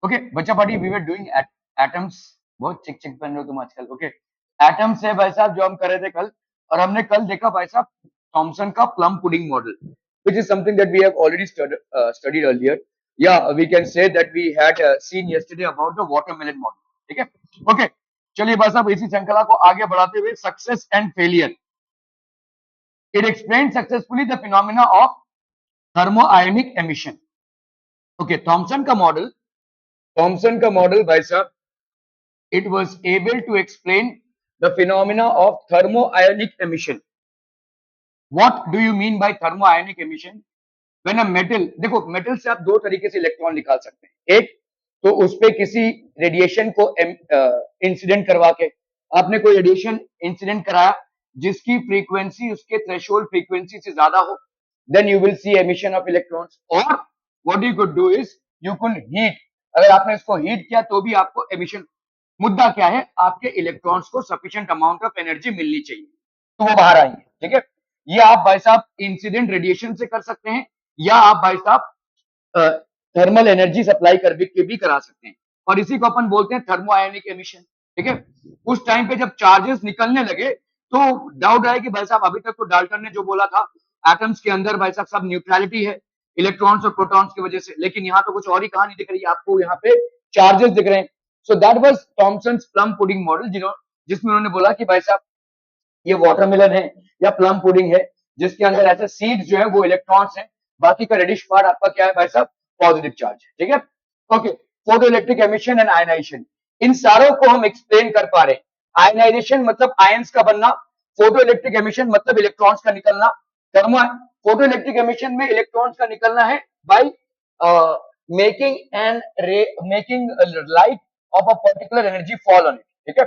Okay बच्चा party we were doing atoms. बहुत चिक चिक बन रहे हो तुम आजकल। ओके एटम्स है भाई साहब जो हम कर रहे थे कल, और हमने कल देखा भाई साहब थॉमसन का plum pudding model, which is something that we have already studied earlier. Yeah, we can say that we had seen yesterday about the watermelon model. ठीक है ओके चलिए भाई साहब इसी श्रृंखला को आगे बढ़ाते हुए success and failure. It explain successfully the phenomena of thermionic emission. Okay Thomson का मॉडल भाई साहब, it was able to explain the phenomena of thermoionic emission. What do you mean by thermoionic emission? When a metal, देखो metal से आप दो तरीके से electron निकाल सकते हैं। एक तो उस पे किसी रेडिएशन को इंसिडेंट करवा के, आपने कोई रेडिएशन इंसिडेंट कराया जिसकी फ्रीक्वेंसी उसके थ्रेशोल्ड फ्रीक्वेंसी से ज्यादा हो, then you will see emission of electrons. और what you could do is you could heat, अगर आपने इसको हीट किया तो भी आपको एमिशन। मुद्दा क्या है, आपके इलेक्ट्रॉन्स को सफिशिएंट अमाउंट ऑफ एनर्जी मिलनी चाहिए तो वो बाहर आएंगे। ठीक है, ये आप भाई साहब इंसिडेंट रेडिएशन से कर सकते हैं, या आप भाई साहब थर्मल एनर्जी सप्लाई कर के भी करा सकते हैं, और इसी को अपन बोलते हैं थर्मो आयोनिक एमिशन। ठीक है, उस टाइम पे जब चार्जेस निकलने लगे तो डाउट आया कि भाई साहब अभी तक तो डाल्टन ने जो बोला था एटम्स के अंदर भाई साहब सब न्यूट्रलिटी है इलेक्ट्रॉन्स और प्रोटॉन्स की वजह से, लेकिन यहाँ तो कुछ और ही कहानी दिख रही है आपको, यहाँ पे चार्जेस दिख रहे हैं। So that was Thomson's plum pudding model, जिसमें उन्होंने बोला कि भाई साहब ये वाटरमेलन है या प्लम पुडिंग है जिसके अंदर ऐसे सीड्स जो है वो इलेक्ट्रॉन्स हैं, बाकी का रेडिश पार्ट आपका क्या है भाई साहब, पॉजिटिव चार्ज है। ठीक है okay, photo electric emission and ionization, इन सारों को हम एक्सप्लेन कर पा रहे हैं। आयनाइजेशन मतलब आयंस का बनना, फोटो इलेक्ट्रिक एमिशन मतलब इलेक्ट्रॉन्स का निकलना। थर्मो फोटो इलेक्ट्रिक एमिशन में इलेक्ट्रॉन्स का निकलना है by making and making light of a particular energy fall on it. ठीक है,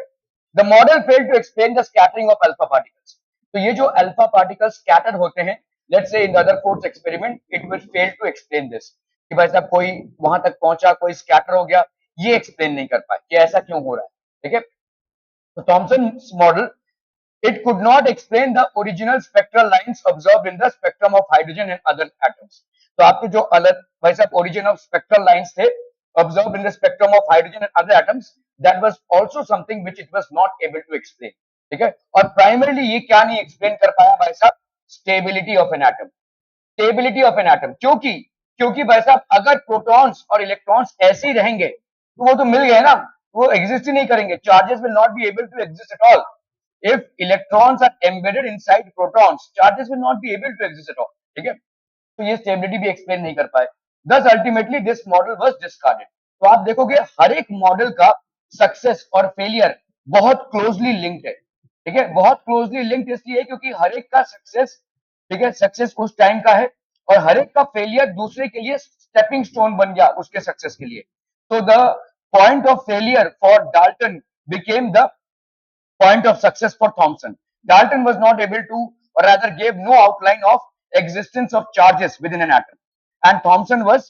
the model failed to explain the scattering of alpha particles. तो ये जो अल्फा पार्टिकल्स स्कैटर्ड होते हैं, let's see in Rutherford experiment, it will fail to explain this, कि भाई साहब कोई वहां तक पहुंचा कोई स्कैटर हो गया, ये एक्सप्लेन नहीं कर पाए कि ऐसा क्यों हो रहा है। ठीक है, तो Thompson model, it could not explain the original spectral lines observed in the spectrum of hydrogen and other atoms. तो आपके जो अलग भाई साहब origin of spectral lines थे observed in the spectrum of hydrogen and other atoms, that was also something which it was not able to explain. ठीक है, और primarily ये क्या नहीं explain कर पाया भाई साहब, stability of an atom, stability of an atom. क्योंकि क्योंकि भाई साहब अगर प्रोटॉन्स और इलेक्ट्रॉन्स ऐसे ही रहेंगे तो वो तो मिल गए ना, वो एग्जिस्ट ही नहीं करेंगे, charges will not be able to exist at all. if electrons are embedded inside protons, charges will not be able to exist at all. ठीक है, तो ये स्टेबिलिटी भी एक्सप्लेन नहीं कर पाए, thus ultimately this model was discarded। तो आप देखोगे हर एक मॉडल का सक्सेस और फेलियर बहुत क्लोजली लिंक्ड है। ठीक है, बहुत क्लोजली लिंक्ड इसलिए क्योंकि हर एक का सक्सेस, ठीक है, सक्सेस उस टाइम का है, और हर एक का फेलियर दूसरे के लिए स्टेपिंग स्टोन बन गया उसके सक्सेस के लिए। तो the point of failure for Dalton became the point of success for Thomson. Dalton was not able to, or rather gave no outline of existence of charges within an atom, and Thomson was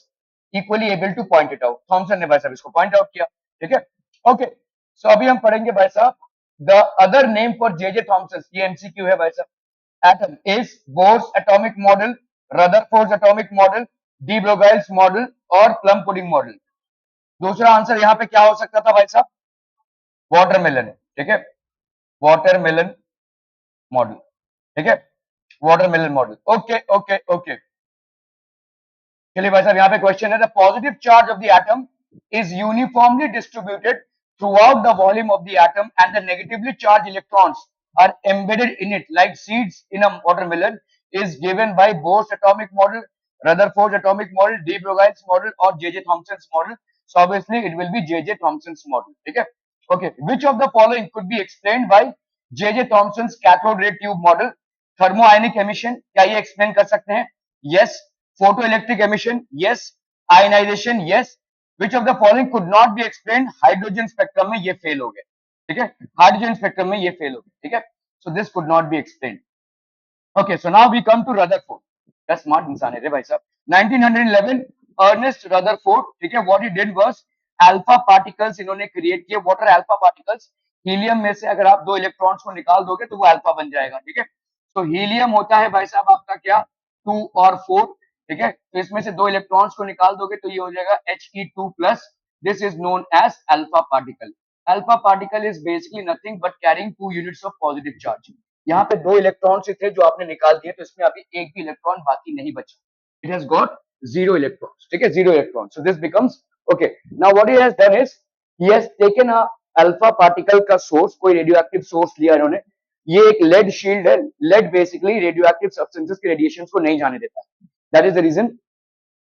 equally able to point it out. Thomson ने भाई साहब इसको point out किया। ठीक है okay, सो अभी हम पढ़ेंगे भाई साहब the other name for J.J. Thomson, ये MCQ है भाई साहब, atom is Bohr's atomic model, Rutherford's atomic model, de Broglie's model और plum pudding model। दूसरा आंसर यहाँ पे क्या हो सकता था भाई साहब, वाटरमेलन है। ठीक है, वाटरमेलन मॉडल। ठीक है, watermelon model. Okay okay okay, चलिए भाई साहब यहाँ पे क्वेश्चन है, the positive charge of the atom is uniformly distributed throughout the volume of the atom and the negatively charged electrons are embedded in it like seeds in a watermelon is given by Bohr's atomic model, Rutherford's atomic model, de Broglie's model और J.J. Thomson's model। So obviously it will be J.J. Thomson's model। ठीक है okay, which of the following could be explained by J.J. Thomson's cathode ray tube model? Thermoionic emission, क्या ये explain कर सकते हैं? Yes। Photoelectric emission, yes। Ionization, yes। Which of the following could not be explained? Hydrogen spectrum में ये fail हो गए। ठीक है, हाइड्रोजन स्पेक्ट्रम में ये फेल हो गए। ठीक है, so this could not be explained. Okay, so now we come to Rutherford. क्या स्मार्ट इंसान है रे भाई साहब। 1911 अर्नेस्ट रदरफोर्ड, ठीक है, what he did was alpha particles इन्होंने क्रिएट किए। What are alpha particles? Helium में से अगर आप दो इलेक्ट्रॉन्स को निकाल दोगे तो वो अल्फा बन जाएगा। ठीक है, तो हीलियम होता है भाई साहब आपका क्या, 2 और 4। ठीक है, तो इसमें से दो इलेक्ट्रॉन्स को निकाल दोगे तो ये हो जाएगा He2 plus, This is known as alpha particle. Alpha particle is basically nothing but carrying 2 units of positive charge. यहाँ पे 2 इलेक्ट्रॉन थे जो आपने निकाल दिए, तो इसमें अभी एक भी इलेक्ट्रॉन बाकी नहीं बचा. It has got 0 electrons. ठीक है, 0 electrons. So this becomes okay. Now what he has done is he has taken a alpha particle का source, कोई radioactive source लिया इन्होंने. ये एक lead shield है. Lead basically radioactive substances के radiations को नहीं जाने देता. That is the reason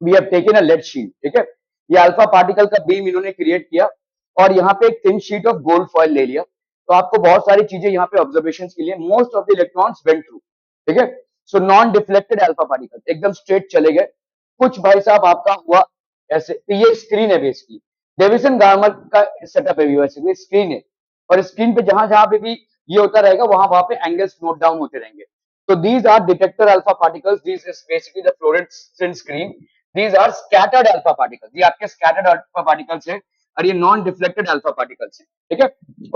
we have taken a lead shield. ठीक है, ये अल्फा पार्टिकल का बीम इन्होंने क्रिएट किया और यहाँ पे एक thin sheet of gold foil ले लिया. तो आपको बहुत सारी चीजें यहाँ पे ऑब्जर्वेशंस के लिए, most of the electrons went through. ठीक है, so non deflected alpha particle एकदम स्ट्रेट चले गए. कुछ भाई साहब आपका हुआ ऐसे. तो ये स्क्रीन है बेसिकली, डेविसन गार्मर का सेटअप है वैसे, स्क्रीन है और स्क्रीन पे जहां जहां पे भी ये होता रहेगा वहां पे एंगल्स नोट डाउन होते रहेंगे. तो these are detector alpha particles. This is basically the fluorescent screen. These are scattered alpha particles. ये आपके स्कैटर्ड अल्फा पार्टिकल्स है और ये नॉन डिफ्लेक्टेड अल्फा पार्टिकल्स है. ठीक है,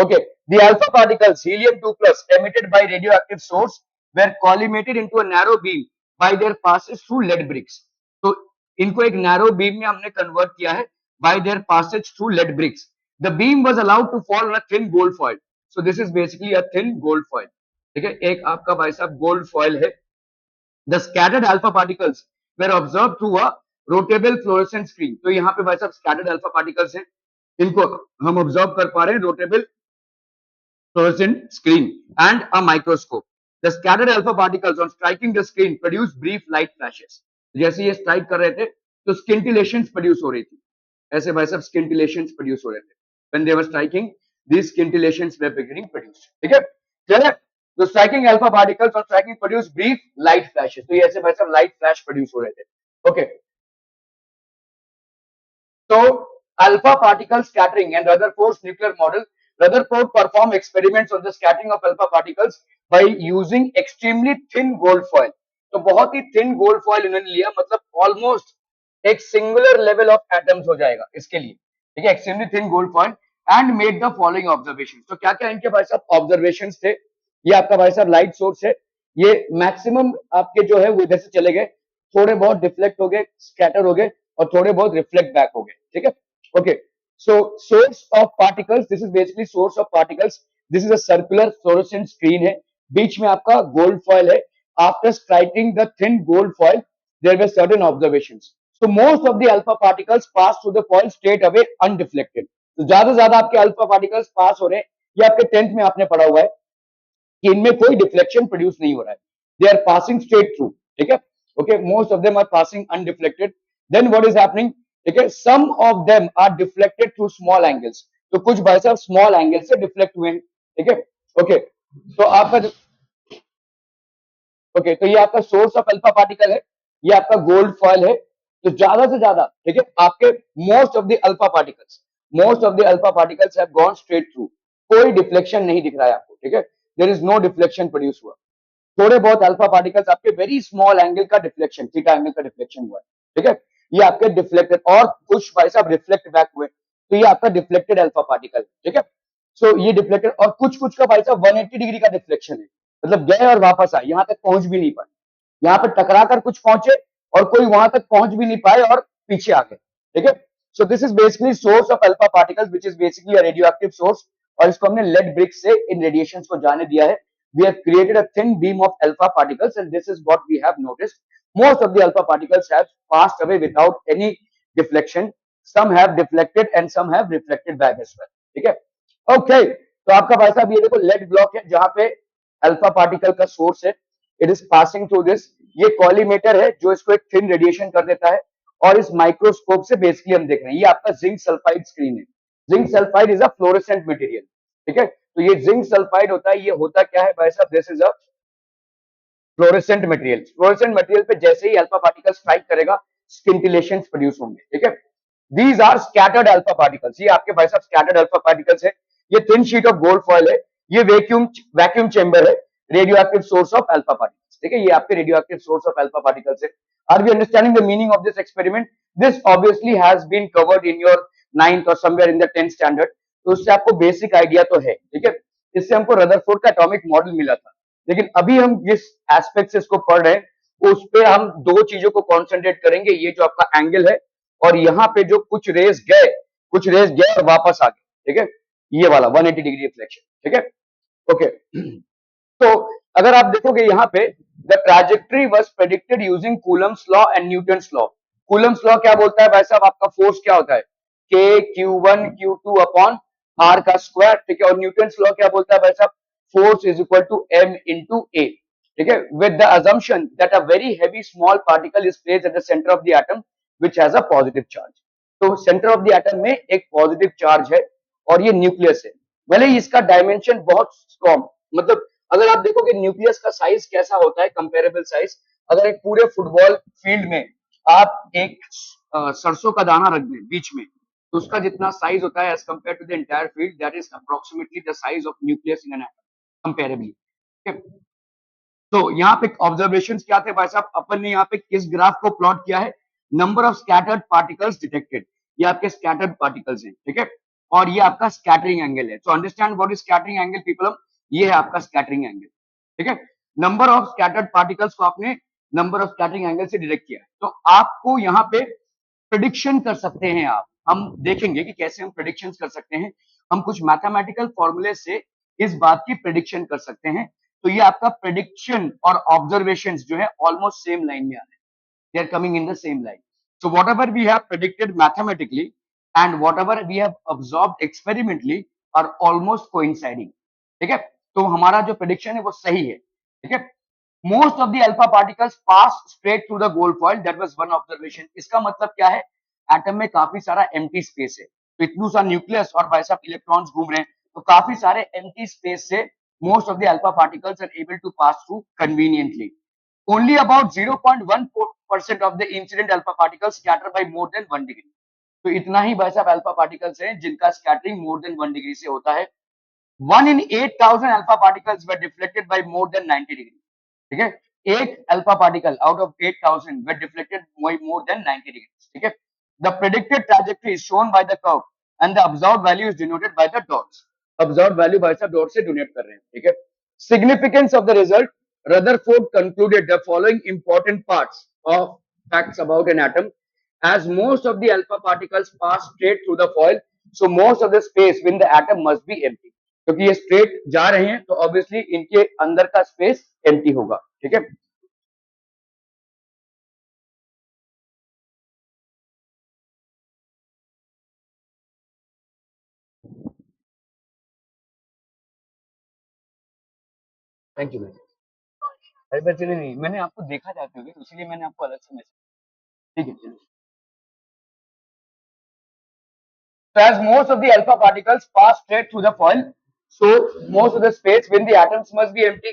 okay. The alpha particles helium 2+ emitted by radioactive source were collimated into a narrow beam by their passes through lead bricks. तो इनको एक नैरो बीम में हमने कन्वर्ट किया है by their passage through lead bricks. The beam was allowed to fall on a thin gold foil. So this is basically a thin gold foil. ठीक है, एक आपका भाई साहब गोल्ड फॉइल है. The scattered alpha particles were observed through a rotable fluorescent screen. तो यहाँ पे भाई साहब scattered alpha particles हैं, इनको हम ऑब्जर्व कर पा रहे हैं rotable fluorescent screen and a microscope. The scattered alpha particles on striking the screen produce brief light flashes. जैसे ये स्ट्राइक कर रहे थे तो scintillations प्रोड्यूस हो रही थी. ऐसे भाई साहब scintillations प्रोड्यूस हो रहे थे. When they were striking, these scintillations were beginning produced. ठीक है, चलिए. तो striking alpha particles on striking produce brief light flashes. तो ये ऐसे भाई साहब light flash प्रोड्यूस हो रहे थे. Okay. So alpha particle scattering and Rutherford's nuclear model. Rutherford performed experiments on the scattering of alpha particles by using extremely thin gold foil. तो बहुत ही thin gold foil इन्होंने लिया, मतलब almost एक singular level of atoms हो जाएगा इसके लिए. ठीक है, extremely thin gold foil and made the following observations. तो क्या क्या इनके भाई साहब ऑब्जर्वेशंस थे. ये आपका भाई साहब लाइट सोर्स है. ये मैक्सिमम आपके जो है वो इधर से चले गए, थोड़े बहुत डिफ्लेक्ट हो गए, स्कैटर हो गए और थोड़े बहुत रिफ्लेक्ट बैक हो गए. ठीक है, okay. So source of particles, this is basically source of particles. This is a circular fluorescent screen है, बीच में आपका gold foil है. After striking the thin gold foil, there were certain observations. So most of the alpha particles pass through the foil straight away undeflected. तो ज्यादा आपके alpha particles पास हो रहे हैं. ये आपके 10th में आपने पढ़ा हुआ है कि इनमें कोई डिफ्लेक्शन प्रोड्यूस नहीं हो रहा है. They are passing straight through. ठीक है, okay. Most of them are passing undeflected. Then what is happening. ठीक है, some of them are deflected through small angles. तो कुछ भाई साहब स्मॉल एंगल से डिफ्लेक्ट हुए हैं. ठीक है, ओके. तो आपका ओके, तो ये आपका सोर्स ऑफ अल्फा पार्टिकल है, ये आपका गोल्ड फॉइल है. तो ज्यादा से ज्यादा, ठीक है, आपके most of the alpha particles have gone straight through. कोई डिफ्लेक्शन नहीं दिख रहा है आपको. ठीक है, there is no deflection produce हुआ. थोड़े बहुत अल्फा पार्टिकल्स आपके वेरी स्मॉल एंगल का डिफ्लेक्शन, थीटा एंगल का डिफ्लेक्शन हुआ है. ठीक है, ये आपके डिफ्लेक्टेड और कुछ भाई साहब रिफ्लेक्ट बैक हुए. तो ये आपका डिफ्लेक्टेड अल्फा पार्टिकल. ठीक है, सो ये डिफ्लेक्टेड और कुछ का भाई साहब 180 डिग्री का डिफ्लेक्शन है, मतलब गए और वापस आए, यहां तक पहुंच भी नहीं पाए. यहाँ पे टकरा कर कुछ पहुंचे और कोई वहां तक पहुंच भी नहीं पाए और पीछे आ गए. ठीक है, so this is basically source of alpha particles which is basically a radio active source. और इसको हमने लेड ब्रिक से इन रेडिएशंस को जाने दिया है. We have created a thin beam of alpha particles and this is what we have noticed. Most of the alpha particles have passed away without any deflection. Some have deflected and some have reflected back as well. ठीक है, okay. तो आपका भाई साहब ये देखो lead block है जहां पे अल्फा पार्टिकल का सोर्स है. It is passing through this. ये कॉलीमेटर है जो इसको एक थिन रेडिएशन कर देता है और इस माइक्रोस्कोप से बेसिकली हम देख रहे हैं. ये आपका जिंक सल्फाइड स्क्रीन है. Zinc sulphide is a fluorescent material. ठीक है, तो ये जिंक सल्फाइड होता है. ये होता क्या है भाई साहब, this is a fluorescent material. Fluorescent material पे जैसे ही अल्फा पार्टिकल स्ट्राइक करेगा स्किंटिलेशंस प्रोड्यूस होंगे. ठीक है, these are scattered alpha particles. ये आपके भाई साहब स्कैटर्ड अल्फा पार्टिकल्स है. ये thin sheet of gold foil है. ये वैक्यूम चेंबर है, radio active source of alpha particles. ठीक है, ये आपके radio active source of alpha particles है. Are we understanding the meaning of this experiment. This obviously has been covered in your 9th और somewhere in the 10th standard. तो उससे आपको basic idea तो है. ठीक है, इससे हमको रदरफोर्ड का एटॉमिक मॉडल मिला था. लेकिन अभी हम जिस एस्पेक्ट से इसको पढ़ रहे हैं उस पर हम दो चीजों को कॉन्सेंट्रेट करेंगे. ये जो आपका एंगल है और यहाँ पे जो कुछ रेज गए कुछ रेस गए और वापस आ गए, ठीक है, ये वाला 180 डिग्री रिफ्लेक्शन, ठीक है, ओके। तो अगर आप देखोगे यहाँ पे the trajectory was predicted using Coulomb's law and Newton's law. Coulomb's law क्या बोलता है भाई साहब, आपका फोर्स क्या होता है, K Q one Q two upon R का स्क्वायर, ठीक है, और न्यूटन्स लॉ क्या बोलता है भाई साहब, force is equal to m into a, ठीक है, with the assumption that a very heavy small particle is placed at the centre of the atom which has a positive charge. तो centre of the atom में एक positive charge है और ये nucleus है, भले ही इसका डायमेंशन बहुत स्ट्रॉन्ग, मतलब अगर आप देखोगे न्यूक्लियस का साइज कैसा होता है, कंपेरेबल साइज, अगर एक पूरे फुटबॉल फील्ड में आप एक सरसों का दाना रख दें बीच में, तो उसका जितना साइज होता है as compare to the entire field, that is approximately the size of nucleus in an atom comparably. तो यहाँ पे ऑब्जर्वेशन क्या थे भाई साहब, अपन ने यहाँ पे किस ग्राफ को प्लॉट किया है, number of scattered particles detected, ये आपके स्कैटर्ड पार्टिकल्स हैं, ठीक है, और ये आपका स्कैटरिंग एंगल है। So understand what is scattering angle people, ये है आपका स्कैटरिंग एंगल, ठीक है। नंबर ऑफ स्कैटर्ड पार्टिकल्स को आपने नंबर ऑफ स्कैटरिंग एंगल से डिटेक्ट किया है, तो आपको यहाँ पे प्रिडिक्शन कर सकते हैं आप, हम देखेंगे कि कैसे हम प्रिडिक्शन कर सकते हैं, हम कुछ मैथमेटिकल फॉर्मूले से इस बात की प्रिडिक्शन कर सकते हैं। तो ये आपका प्रिडिक्शन और ऑब्जर्वेशन जो है ऑलमोस्ट सेम लाइन में आ रहे हैं, they are coming in the same line. So whatever we have predicted mathematically and whatever we have observed experimentally are almost coinciding, ठीक है, तो हमारा जो प्रिडिक्शन है वो सही है, ठीक है। Most of the alpha particles pass straight through the gold foil, that was one observation. इसका मतलब क्या है, एटम में काफी सारा एम्प्टी स्पेस है, तो इतना सा न्यूक्लियस और भाई साहब इलेक्ट्रॉन्स घूम रहे हैं, तो काफी सारे एम्प्टी स्पेस से most of the alpha particles are able to pass through conveniently. Only about 0.1% of the incident alpha particles scatter by more than 1 degree. तो इतना ही भाई साहब अल्फा पार्टिकल्स हैं जिनका स्कैटरिंग मोर देन 1 डिग्री से होता है। 1 in 8,000 alpha particles were deflected by more than 90 degree, ठीक है, एक alpha particle out of 8,000 were deflected by more than 90 degree, ठीक है। The predicted trajectory is shown by the curve and the observed value is denoted by the dots. Observed value भाई साहब dot से denote कर रहे हैं, ठीक है। Significance of the result, Rutherford concluded the following important parts of facts about an atom. As most of the alpha particles pass straight through the foil, so most of the space within the atom must be empty. क्योंकि ये straight जा रहे हैं तो obviously इनके अंदर का space empty होगा, ठीक है। Thank you. अरे बच्चे नहीं, मैंने आपको देखा जाते होगी तो इसलिए मैंने आपको अलग से मैसेज, ठीक है चलिए। So as most of the alpha particles pass straight through the foil, so most of the space within the atoms must be empty.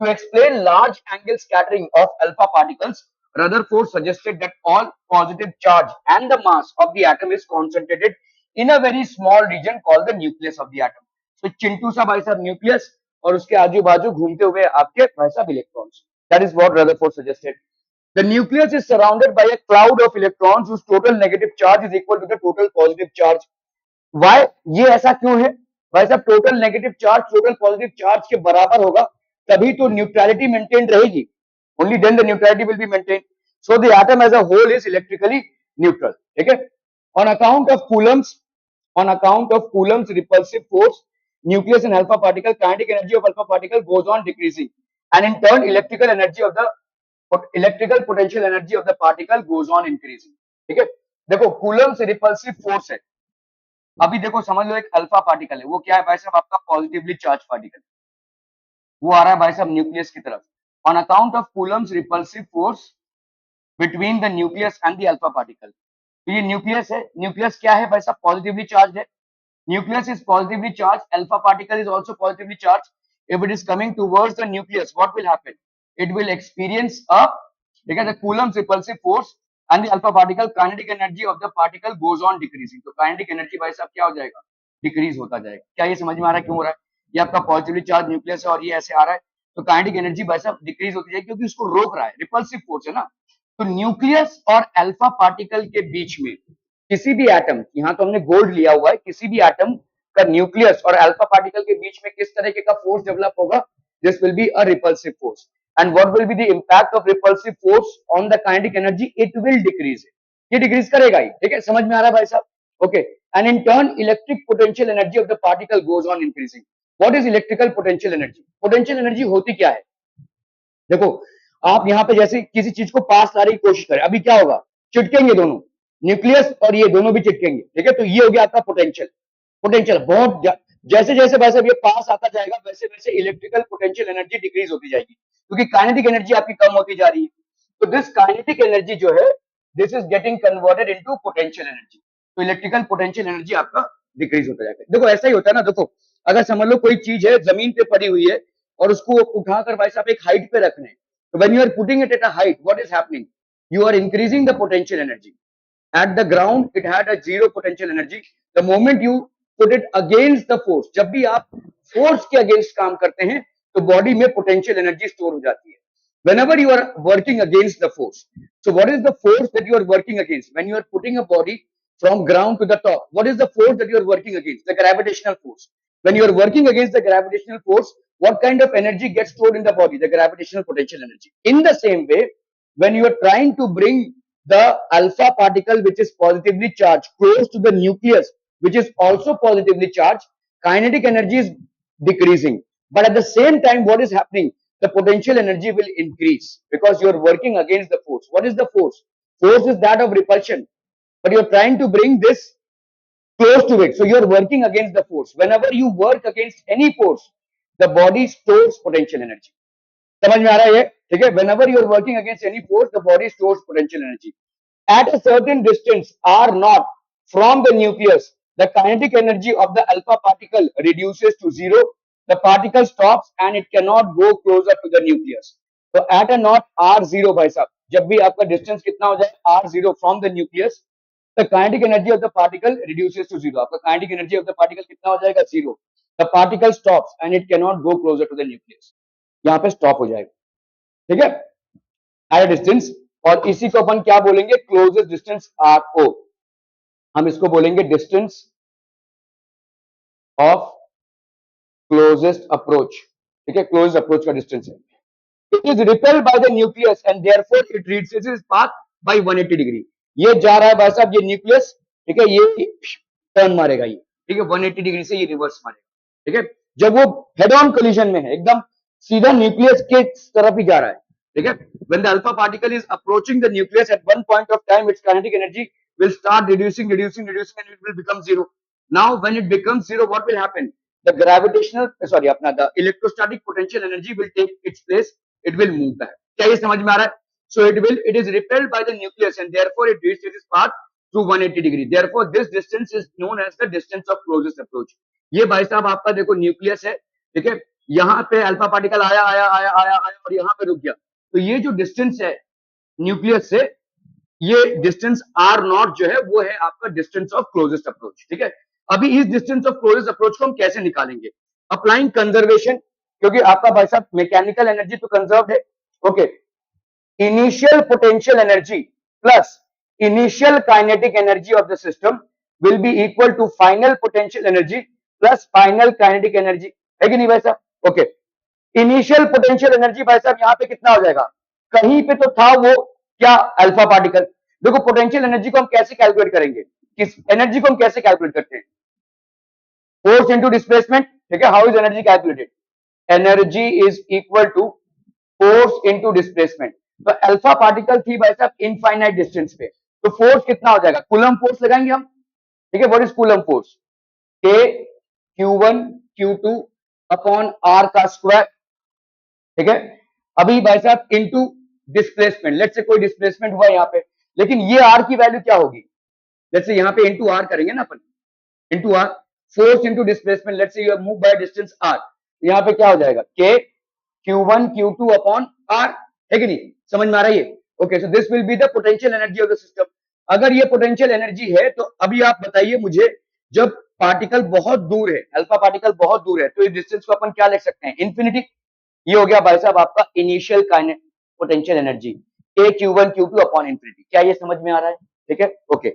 To explain large angle scattering of alpha particles, Rutherford suggested that all positive charge and the mass of the atom is concentrated in a very small region called the nucleus of the atom. So Chintu सा भाई साहब nucleus और उसके आजू बाजू घूमते हुए आपके भाई साहब electrons, that is what Rutherford suggested. The nucleus is surrounded by a cloud of electrons whose total negative charge is equal to the total positive charge. Why? ये ऐसा क्यों है भाई साहब, total negative charge total positive charge के बराबर होगा तभी तो न्यूट्रलिटी मेंटेन रहेगी, only then the neutrality will be maintain. So the atom as a whole is electrically neutral, ठीक है। On account of Coulomb's, on account of Coulomb's repulsive force, nucleus and alpha particle kinetic energy of alpha particle goes on decreasing, and in turn electrical potential energy of the particle goes on increasing, ठीक है। देखो Coulomb's repulsive force है, अभी देखो समझ लो एक alpha particle है, वो क्या है भाई साहब, आपका पॉजिटिवली चार्ज पार्टिकल, वो आ रहा है भाई साहब न्यूक्लियस की तरफ। On account of Coulomb's repulsive force between the nucleus and the alpha particle, तो ये न्यूक्लियस है, न्यूक्लियस क्या है भाई साहब, पॉजिटिवली चार्ज है, nucleus is positively charged, alpha particle is also positively charged. If it is coming towards the nucleus, what will happen, it will experience a, because the coulomb's repulsive force and the alpha particle kinetic energy of the particle goes on decreasing, तो kinetic energy भाई साहब क्या हो जाएगा, decrease होता जाएगा। क्या ये समझ में आ रहा है क्यों हो रहा है, ये आपका पॉजिटिवली चार्ज न्यूक्लियस है और ये ऐसे आ रहा है, तो काइनेटिक एनर्जी भाई साहब डिक्रीज होती जाएगी क्योंकि उसको रोक रहा है, रिपल्सिव फोर्स है ना। तो न्यूक्लियस और अल्फा पार्टिकल के बीच में किसी भी एटम, यहाँ तो हमने गोल्ड लिया हुआ है, किसी भी एटम का न्यूक्लियस और अल्फा पार्टिकल के बीच में किस तरीके का फोर्स डेवलप होगा, this will be a repulsive force, and what will be the impact of repulsive force on the kinetic energy, it will decrease, ये डिक्रीज करेगा ही, ठीक है, समझ में आ रहा है भाई साहब, okay. and in turn electric potential energy of the particle goes on increasing. What is electrical potential energy? Potential energy होती क्या है? देखो, आप यहाँ पे जैसे किसी चीज को पास लाने की कोशिश करें, अभी क्या होगा, चिटकेंगे दोनों, न्यूक्लियस और ये दोनों भी चिटकेंगे, ठीक है, तो ये हो गया आपका पोटेंशियल। पोटेंशियल बहुत जैसे जैसे वैसे ये पास आता जाएगा वैसे वैसे इलेक्ट्रिकल पोटेंशियल एनर्जी डिक्रीज होती जाएगी, क्योंकि काइनेटिक एनर्जी आपकी कम होती जा रही है। तो दिस काइनेटिक एनर्जी जो है, this is getting converted into potential energy, तो इलेक्ट्रिकल पोटेंशियल एनर्जी आपका डिक्रीज होता जाएगा। देखो ऐसा ही होता है ना, देखो अगर समझ लो कोई चीज है जमीन पे पड़ी हुई है और उसको उठाकर भाई साहब एक हाइट पे रखने, तो when you are putting it at a height, what is happening, you are increasing the potential energy. At the ground it had a zero potential energy. The moment you put it against the force, जब भी आप force के against काम करते हैं तो body में potential energy store हो जाती है। whenever you are working against the force, so what is the force that you are working against? When you are putting a body from ground to the top, what is the force that you are working against? The gravitational force. When you are working against the gravitational force, what kind of energy gets stored in the body? The gravitational potential energy. In the same way, when you are trying to bring the alpha particle which is positively charged close to the nucleus which is also positively charged, kinetic energy is decreasing, but at the same time what is happening, the potential energy will increase because you are working against the force. What is the force? Force is that of repulsion, but you are trying to bring this close to it, so you are working against the force. Whenever you work against any force, the body stores potential energy. समझ में आ रहा है ये, ठीक है? Whenever you are working against any force, the body stores potential energy. At a certain distance r naught from the nucleus, the kinetic energy of the alpha particle reduces to zero. The particle stops and it cannot go closer to the nucleus. So at a naught r0 भाई साहब, जब भी आपका distance कितना हो जाए r0 from the nucleus, the kinetic energy of the particle reduces to zero. आपका kinetic energy of the particle कितना हो जाएगा? Zero. The particle stops and it cannot go closer to the nucleus. यहाँ पे stop हो जाएगा, ठीक है, एट डिस्टेंस। और इसी को अपन क्या बोलेंगे? Closest distance R O. हम इसको बोलेंगे डिस्टेंस ऑफ क्लोजेस्ट अप्रोच, ठीक है, क्लोजेस्ट अप्रोच का डिस्टेंस है। It is repelled by the nucleus and therefore it reaches its path by 180 degree. ये जा रहा है भाई साहब, ये न्यूक्लियस, ठीक है, ये टर्न मारेगा, ये ठीक है, 180 डिग्री से ये रिवर्स मारेगा, ठीक है। जब वो हेड ऑन कोलिजन में है, एकदम सीधा न्यूक्लियस के तरफ ही जा रहा है, ठीक है। When the alpha particle is approaching the nucleus at one point of time, its kinetic energy will start reducing and it will become zero. Now when it becomes zero, what will happen? The the electrostatic potential energy will take its place, it will move back. क्या ये समझ में आ रहा है? So it is repelled by the nucleus and therefore it reaches its path through 180 degree. Therefore this distance is known as the distance of closest approach. ये भाई साहब आपका देखो न्यूक्लियस है, ठीक है, यहाँ पे अल्फा पार्टिकल आया आया आया आया आया और यहाँ पे रुक गया, तो ये जो डिस्टेंस है न्यूक्लियस से, ये डिस्टेंस आर नॉट जो है वो है आपका डिस्टेंस ऑफ क्लोजेस्ट अप्रोच, ठीक है। अभी इस डिस्टेंस ऑफ क्लोजेस्ट अप्रोच को हम कैसे निकालेंगे? अप्लाइंग कंजर्वेशन, क्योंकि आपका भाई साहब मैकेनिकल एनर्जी तो कंजर्व्ड है, okay. Initial potential energy plus initial kinetic energy of the system will be equal to final potential energy plus final kinetic energy, है कि नहीं भाई साहब? ओके। इनिशियल पोटेंशियल एनर्जी भाई साहब यहाँ पे कितना हो जाएगा? कहीं पे तो था वो क्या, अल्फा पार्टिकल। देखो पोटेंशियल एनर्जी को हम कैसे कैलकुलेट करेंगे, किस एनर्जी को हम कैसे कैलकुलेट करते हैं? फोर्स इनटू डिस्प्लेसमेंट, ठीक है। How is energy calculated? Energy is equal to force into displacement. तो अल्फा पार्टिकल थी भाई साहब इनफाइनाइट डिस्टेंस पे, तो फोर्स कितना हो जाएगा? कूलम फोर्स लगाएंगे हम, ठीक है। What is coulomb force? K Q1 Q2 upon R का स्क्वायर, ठीक है। अभी भाई साहब इनटू डिस्प्लेसमेंट, लेट्स से कोई डिस्प्लेसमेंट हुआ यहाँ पे, लेकिन ये R की वैल्यू क्या होगी? लेट्स से यहाँ पे इनटू R करेंगे ना अपन, into R, force into displacement, let's say you move by distance R, यहाँ पे क्या हो जाएगा? K Q1 Q2 upon R, है कि नहीं? समझ में आ रहा है ये? Okay, so this will be the potential energy of the system. अगर ये पोटेंशियल एनर्जी है तो अभी आप बताइए मुझे, जब पार्टिकल बहुत दूर है, अल्फा पार्टिकल बहुत दूर है, तो इस डिस्टेंस को अपन क्या लिख सकते हैं? इंफिनिटी। ये हो गया भाई साहब आपका initial potential energy, K Q1 Q2 upon infinity. क्या ये समझ में आ रहा है? ठीक है, ओके।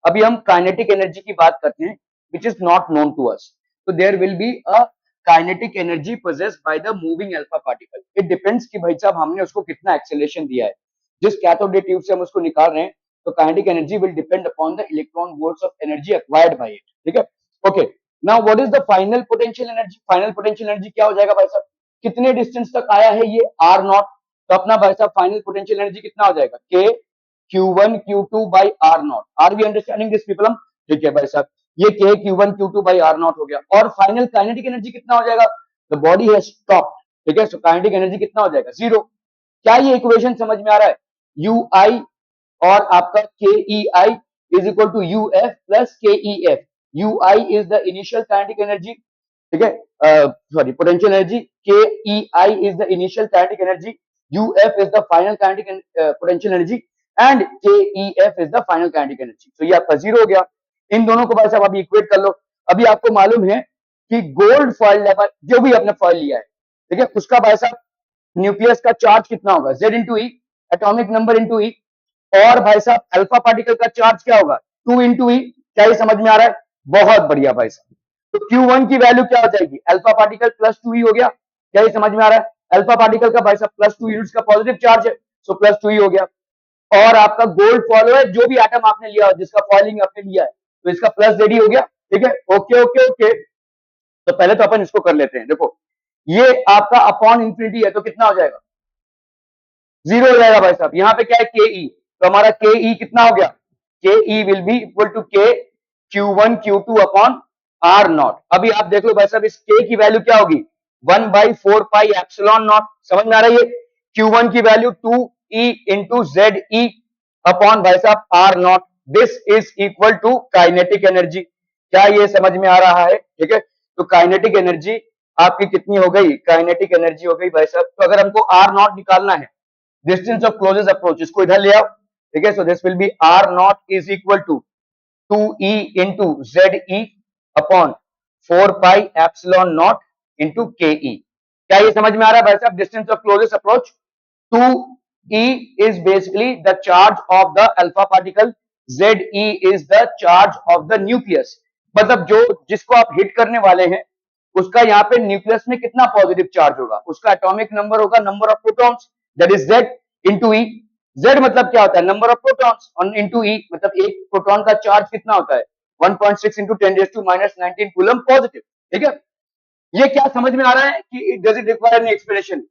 अभी हम काइनेटिक एनर्जी की बात करते हैं, which is not known to us. तो there will be a kinetic energy possessed by the moving alpha particle. It depends कि भाई साहब हमने उसको कितना एक्सेलरेशन दिया है। जिस कैथोड रे ट्यूब से हम उसको निकाल रहे हैं, तो kinetic energy will depend upon the electron volts of energy acquired by it, ठीक है। Okay, now what is the final potential energy? Final potential energy क्या हो जाएगा भाई साहब? कितने डिस्टेंस तक आया है ये आर नॉट, तो अपना भाई साहब फाइनल पोटेंशियल एनर्जी कितना हो जाएगा? K Q1 Q2 by R not. Are we understanding this people? हम ठीक है भाई साहब, ये के Q1 Q2 by R not हो गया। और फाइनल काइनेटिक एनर्जी कितना हो जाएगा? द बॉडी हैज स्टॉप्ड, ठीक है, सो काइनेटिक एनर्जी कितना हो जाएगा? जीरो। क्या ये इक्वेशन समझ में आ रहा है? यू आई और आपका K E I is equal to U F plus K E F. U I is the initial kinetic energy, ठीक है, sorry potential energy, K E I is the initial kinetic energy, U F is the final kinetic potential energy and K E F is the final kinetic energy. तो ये आपका zero हो गया। इन दोनों को भाई साहब अभी इक्वेट कर लो। अभी आपको मालूम है कि गोल्ड फॉइल लेवल जो भी आपने फॉइल लिया है, ठीक है, उसका भाई साहब न्यूक्लियस का चार्ज कितना होगा? Z इंटू ई, एटॉमिक नंबर इंटू ई। और भाई साहब अल्फा पार्टिकल का चार्ज क्या होगा? 2 इंटू ई। क्या ये समझ में आ रहा है? बहुत बढ़िया भाई साहब। तो Q1 की वैल्यू क्या हो जाएगी? अल्फा पार्टिकल प्लस 2 ई हो गया। क्या ये समझ में आ रहा है? अल्फा पार्टिकल का भाई साहब प्लस 2 यूनिट्स का पॉजिटिव चार्ज है, सो प्लस 2 ई हो गया। और आपका गोल्ड फॉलो है, जो भी एटम आपने लिया जिसका फॉलिंग आपने लिया है, तो इसका प्लस जेडी हो गया, ठीक है। ओके ओके ओके, तो पहले तो अपन इसको कर लेते हैं। देखो ये आपका अपॉन इंफिनिटी है, तो कितना हो जाएगा? जीरो हो जाएगा भाई साहब। यहाँ पे क्या है? के ई, तो हमारा के ई कितना हो गया? के ई विल बी इक्वल टू के Q1 Q2 upon R not. अभी आप देख लो भाई साहब, इस के की वैल्यू क्या होगी? 1/4 पाई एप्सिलॉन नॉट। समझ में आ रहा है? ये Q1 की value 2E into Z E upon भाई साहब R not. This is equal to kinetic energy. क्या ये समझ में आ रहा है? ठीक है, तो काइनेटिक एनर्जी आपकी कितनी हो गई? काइनेटिक एनर्जी हो गई भाई साहब, तो अगर हमको आर नॉट निकालना है, डिस्टेंस ऑफ क्लोजेस्ट अप्रोच, इसको इधर ले आओ, ठीक है। So this will be R not is equal to 2E into Z E upon 4 pi epsilon not into K E. क्या ये समझ में आ रहा है भाई साहब? Distance of closest approach 2E is basically the charge of the alpha particle, ZE is the charge of the nucleus। मतलब जो जिसको आप हिट करने वाले हैं उसका यहाँ पे न्यूक्लियस में कितना पॉजिटिव चार्ज होगा? उसका एटॉमिक नंबर होगा number of protons, that is Z into E. Z मतलब क्या होता है? नंबर ऑफ प्रोटॉन्स, और इंटू ई मतलब एक प्रोटॉन का चार्ज कितना होता है? 1.6 इंटू 10⁻⁻19 कूलम पॉजिटिव, ठीक है। ये क्या समझ में आ रहा है कि does it require any explanation?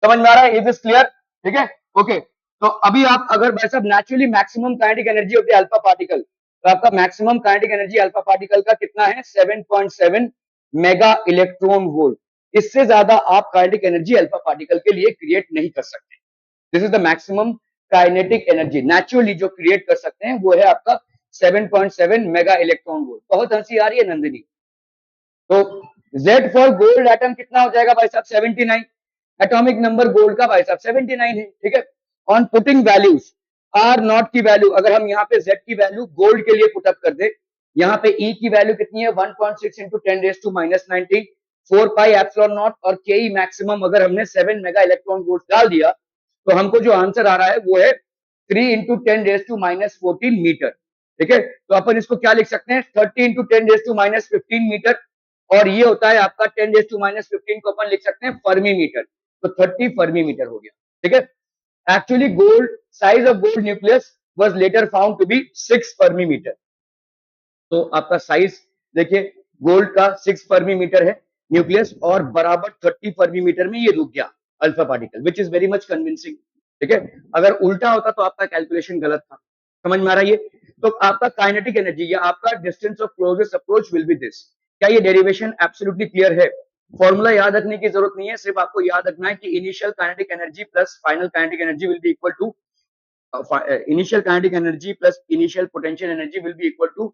समझ में आ रहा है? Is this clear? ठीक है, ओके। तो अभी आप अगर भाई साहब naturally maximum kinetic energy of the alpha particle, तो आपका maximum kinetic energy alpha particle का कितना है? 7.7 मेगा इलेक्ट्रॉन वोल्ट। इससे ज्यादा आप काइनेटिक एनर्जी अल्फा पार्टिकल के लिए क्रिएट नहीं कर सकते। This is the maximum kinetic energy naturally जो क्रिएट कर सकते हैं, वो है आपका 7.7 मेगा इलेक्ट्रॉन वोल्ट। बहुत हंसी आ रही है नंदिनी? तो Z फॉर गोल्ड एटम कितना हो जाएगा भाई साहब? 79। एटॉमिक नंबर गोल्ड का भाई साहब 79 है, ठीक है। On putting values, R not की वैल्यू अगर हम यहाँ पे Z की वैल्यू गोल्ड के लिए पुटअप कर दे, यहाँ पे E की वैल्यू कितनी है? 1.6 इंटू 10⁻⁻19 4 पाई एप्सिलॉन नॉट, और के ई मैक्सिमम अगर हमने 7 मेगा इलेक्ट्रॉन वोल्ट डाल दिया, तो हमको जो आंसर आ रहा है वो है 3 इंटू 10⁻⁻14 मीटर, ठीक है। तो अपन इसको क्या लिख सकते हैं? 30 इंटू 10⁻⁻15 मीटर, और ये होता है आपका 10⁻15 को अपन लिख सकते हैं फर्मी मीटर, तो 30 फर्मी मीटर हो गया, ठीक है। Actually gold size of gold nucleus was later found to be 6 fermi metre. तो आपका साइज देखिए, गोल्ड का 6 फर्मी मीटर है न्यूक्लियस, और बराबर 30 फर्मी मीटर में ये रुक गया alpha particle, which is very much convincing, ठीक है। अगर उल्टा होता तो आपका कैलकुलेशन गलत था। समझ में आ रहा है ये? तो आपका काइनेटिक एनर्जी या आपका distance of closest approach will be this. क्या ये डेरिवेशन एब्सोल्युटली क्लियर है? फॉर्मूला याद रखने की जरूरत नहीं है, सिर्फ आपको याद रखना है कि initial kinetic energy plus final kinetic energy will be equal to initial kinetic energy plus initial potential energy will be equal to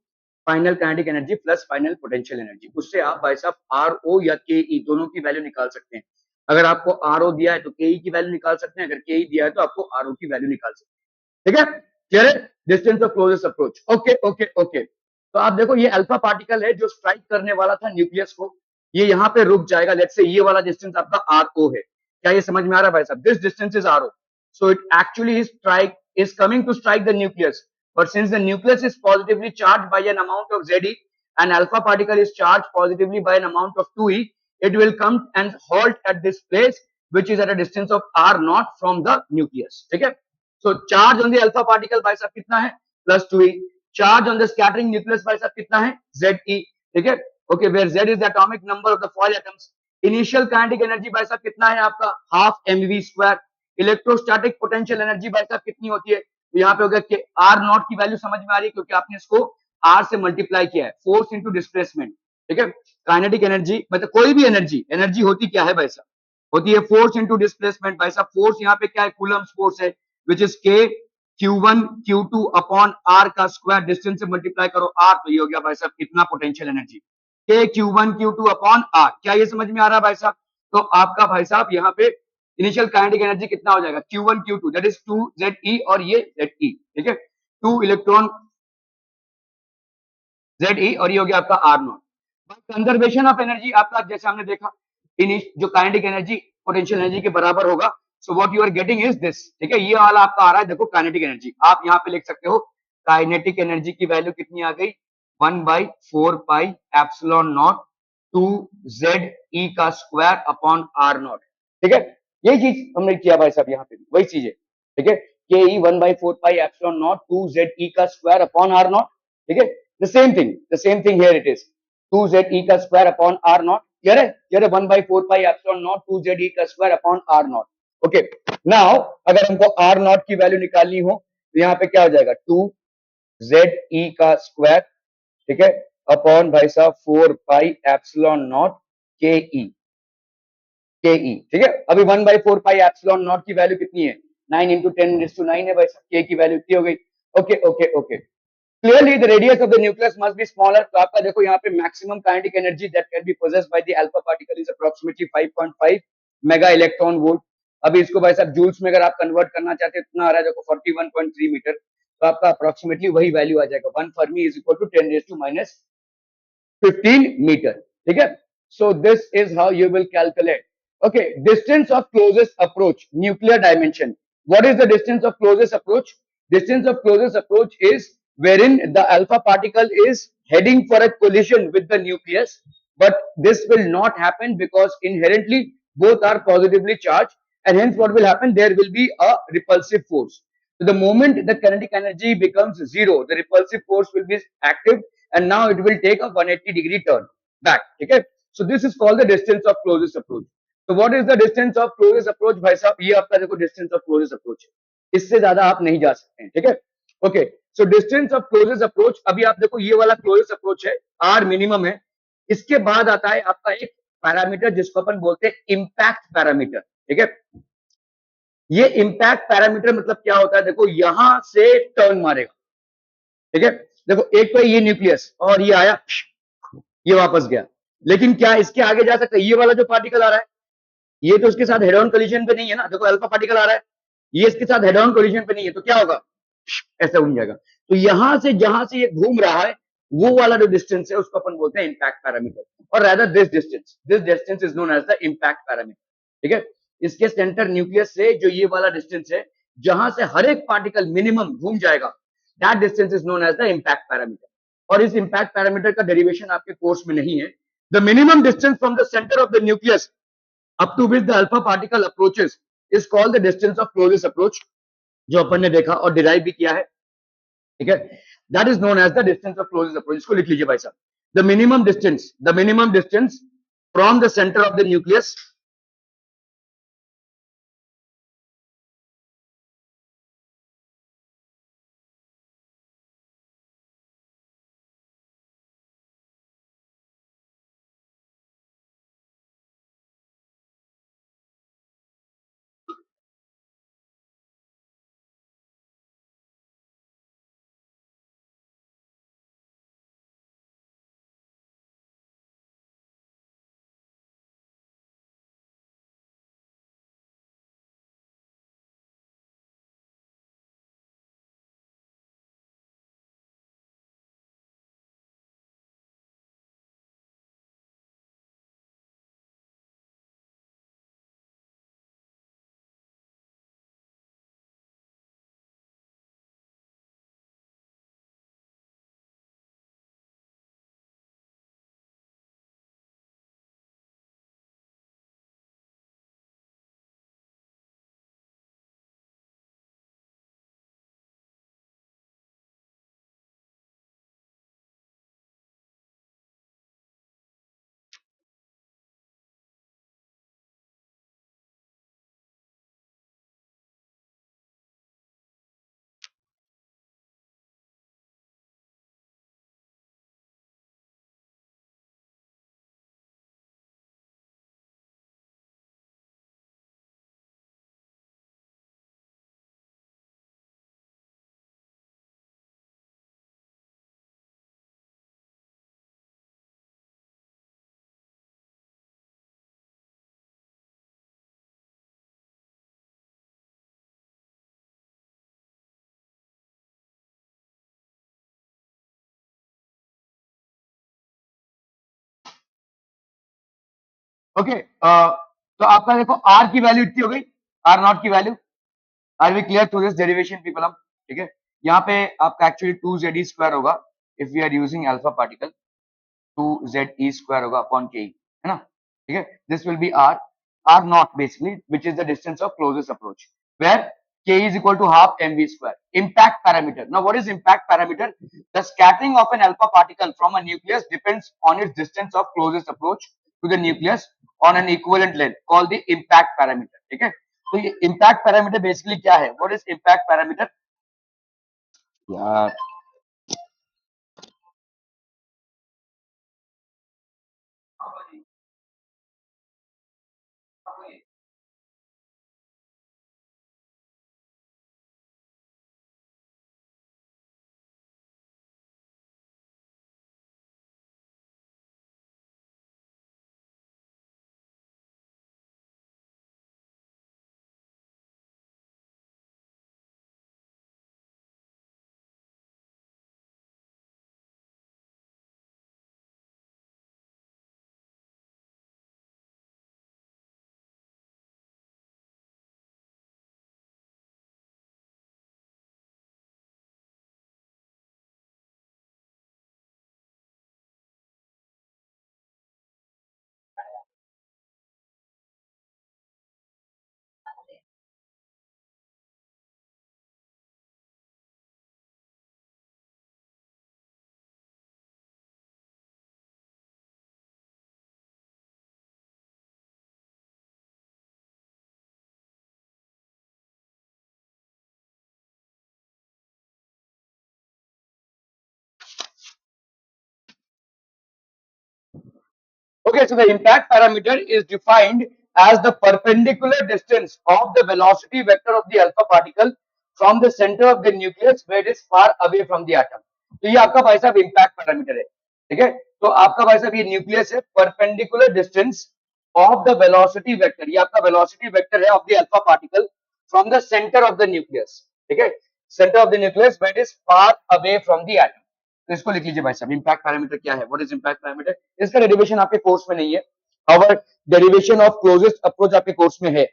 final kinetic energy plus final potential energy. उससे आप भाई साहब आर ओ या के ई दोनों की value निकाल सकते हैं। अगर आपको आर ओ दिया है तो के ई की वैल्यू निकाल सकते हैं, अगर के ई दिया है तो आपको आर ओ की वैल्यू निकाल सकते हैं, ठीक है। क्लियर है? Distance of closest approach, okay okay okay. तो आप देखो ये अल्फा पार्टिकल है जो स्ट्राइक करने वाला था न्यूक्लियस को, ये यहाँ पे रुक जाएगा। लेट्स से ये वाला डिस्टेंस आपका आर ओ है। क्या ये समझ में आ रहा है भाई साहब? This distance is R O, so it actually is coming to strike the nucleus, but since the nucleus is positively charged by an amount of Ze and alpha particle is charged positively by an amount of 2e, it will come and halt at this place which is at a distance of r naught from the nucleus, ठीक है। So charge on the alpha particle भाई साहब कितना है, +2e। Charge on the scattering nucleus भाई साहब कितना है, Ze। ठीक है, okay, where Z is the atomic number of the foil atoms. Initial kinetic energy भाई साहब कितना है आपका, ½ mv²। इलेक्ट्रोस्टैटिक पोटेंशियल एनर्जी भाई साहब कितनी होती है, तो यहाँ पे हो गया कि R0 की वैल्यू समझ में आ रही है, क्योंकि आपने इसको R से मल्टीप्लाई किया है, फोर्स इंटू डिस्प्लेसमेंट। ठीक है, काइनेटिक एनर्जी मतलब कोई भी एनर्जी, एनर्जी होती क्या है भाई साहब, होती है फोर्स इंटू डिस्प्लेसमेंट। भाई साहब फोर्स यहाँ पे क्या है, कूलम्स फोर्स है, which is K Q1 Q2 upon R का स्क्वायर, डिस्टेंस से मल्टीप्लाई करो R, तो ये हो गया भाई साहब कितना, potential energy K Q1 Q2 upon R। क्या ये समझ में आ रहा है भाई साहब, तो आपका भाई साहब यहाँ पे इनिशियल काइनेटिक एनर्जी कितना हो जाएगा, Q1 Q2 that is 2Ze और ये Ze। ठीक है, 2 इलेक्ट्रॉन Ze और ये हो गया आपका R0। कंजर्वेशन ऑफ एनर्जी आपका जैसे हमने देखा, जो काइनेटिक एनर्जी पोटेंशियल एनर्जी के बराबर होगा, so what you are getting is this. ठीक है, ये वाला आपका आ रहा है, देखो काइनेटिक एनर्जी आप यहाँ पे लिख सकते हो, काइनेटिक एनर्जी की वैल्यू कितनी आ गई, 1/4πε0 2Ze का स्क्वायर अपॉन R0। ठीक है, यही चीज हमने किया भाई साहब, यहाँ पे वही चीज है। ठीक है, के ई 1/4πε0 2Ze का स्क्वायर अपॉन R0। ठीक है, the same thing here it is 2Ze का स्क्वायर अपॉन R0। क्लियर है, क्लियर है, 1/4πε0 2Ze का square upon R0। Okay, now अगर हमको R0 की वैल्यू निकालनी हो तो यहाँ पे क्या हो जाएगा, 2Ze का स्क्वायर, ठीक है, अपॉन भाई साहब 4πε0 ke। ठीक है, अभी 1/4πε0 की वैल्यू कितनी है, 9 × 10⁹ है भाई साहब, के की वैल्यू इतनी हो गई। Okay okay okay, clearly the radius of the nucleus must be smaller। तो आपका देखो यहाँ पे maximum kinetic energy that can be possessed by the alpha particle is approximately 5.5 mega electron volt. अभी इसको भाई साहब जूल्स में अगर आप कन्वर्ट करना चाहते हैं, इतना आ रहा है देखो 41.3 मीटर, तो आपका अप्रोक्सीमेटली वही वैल्यू आ जाएगा, 1 fermi is equal to 10⁻⁻15 metre. ठीक है, so this is how you will calculate. Okay, distance of closest approach nuclear dimension. What is the distance of closest approach, distance of closest approach is wherein the alpha particle is heading for a collision with the nucleus, but this will not happen because inherently both are positively charged, and hence what will happen, there will be a repulsive force। So the moment the kinetic energy becomes zero, the repulsive force will be active, and now it will take a 180-degree turn back। Okay, so this is called the distance of closest approach। So what is the distance of closest approach भाई साहब, ये आपका देखो distance of closest approach है, इससे ज्यादा आप नहीं जा सकते हैं। ठीक है, okay, so distance of closest approach, अभी आप देखो ये वाला क्लोजेस्ट अप्रोच है, आर मिनिमम है। इसके बाद आता है आपका एक पैरामीटर जिसको अपन बोलते हैं इंपैक्ट पैरामीटर। ठीक है, ये इंपैक्ट पैरामीटर मतलब क्या होता है, देखो यहां से टर्न मारेगा। ठीक है, देखो एक तो ये न्यूक्लियस और ये आया, ये वापस गया, लेकिन क्या इसके आगे जा सकता है, ये वाला जो पार्टिकल आ रहा है ये तो उसके साथ हेड ऑन कोलिजन पे नहीं है ना, देखो अल्फा पार्टिकल आ रहा है, ये इसके साथ हेड ऑन कोलिजन पे नहीं है, तो क्या होगा, ऐसा घूम जाएगा। तो यहां से जहां से ये घूम रहा है वो वाला जो डिस्टेंस है उसको अपन बोलते हैं इंपैक्ट पैरामीटर, और rather this distance is known as the impact parameter. ठीक है, इसके सेंटर न्यूक्लियस से जो ये वाला डिस्टेंस है जहां से हर एक पार्टिकल मिनिमम घूम जाएगा, that distance is known as the impact parameter. और इस इंपैक्ट पैरामीटर का डेरिवेशन आपके कोर्स में नहीं है। The minimum distance from the centre of the nucleus up to which the alpha particle approaches is called the distance of closest approach, जो अपन ने देखा और डिराइव भी किया है। ठीक है, that is known as the distance of closest approach. इसको लिख लीजिए भाई साहब, the minimum distance from the centre of the nucleus okay, तो आपका देखो आर की वैल्यू इतनी हो गई, आर नॉट की value. Are we clear through this derivation people हम? ठीक है, यहाँ पे आपका एक्चुअली 2z स्क्वायर होगा if we are using alpha particle, 2z square होगा अपॉन के, है ना? ठीक है, this will be R nought basically which is the distance of closest approach, where k is equal to half mv square. Impact parameter. Now, what is impact parameter? The scattering of an alpha particle from a nucleus depends on its distance of closest approach to the nucleus on an equivalent length, called the impact parameter. ठीक है, तो ये impact parameter basically क्या है? What is impact parameter? यार Okay, so the impact parameter is defined as the perpendicular distance of the velocity vector of the alpha particle from the center of the nucleus where it is far away from the atom. तो ये आपका भाई साहब impact parameter है, ठीक है? तो आपका भाई साहब ये न्यूक्लियस है, perpendicular distance of the velocity vector, ये आपका velocity vector है of the alpha particle from the center of the nucleus, ठीक है? Center of the nucleus where it is far away from the atom. तो इसको लिख लीजिए भाई साहब, इम्पैक्ट पैरामीटर क्या है? What is impact parameter? इसका डेरिवेशन आपके कोर्स में नहीं है, और डेरिवेशन ऑफ क्लोजेस्ट अप्रोच आपके कोर्स में है।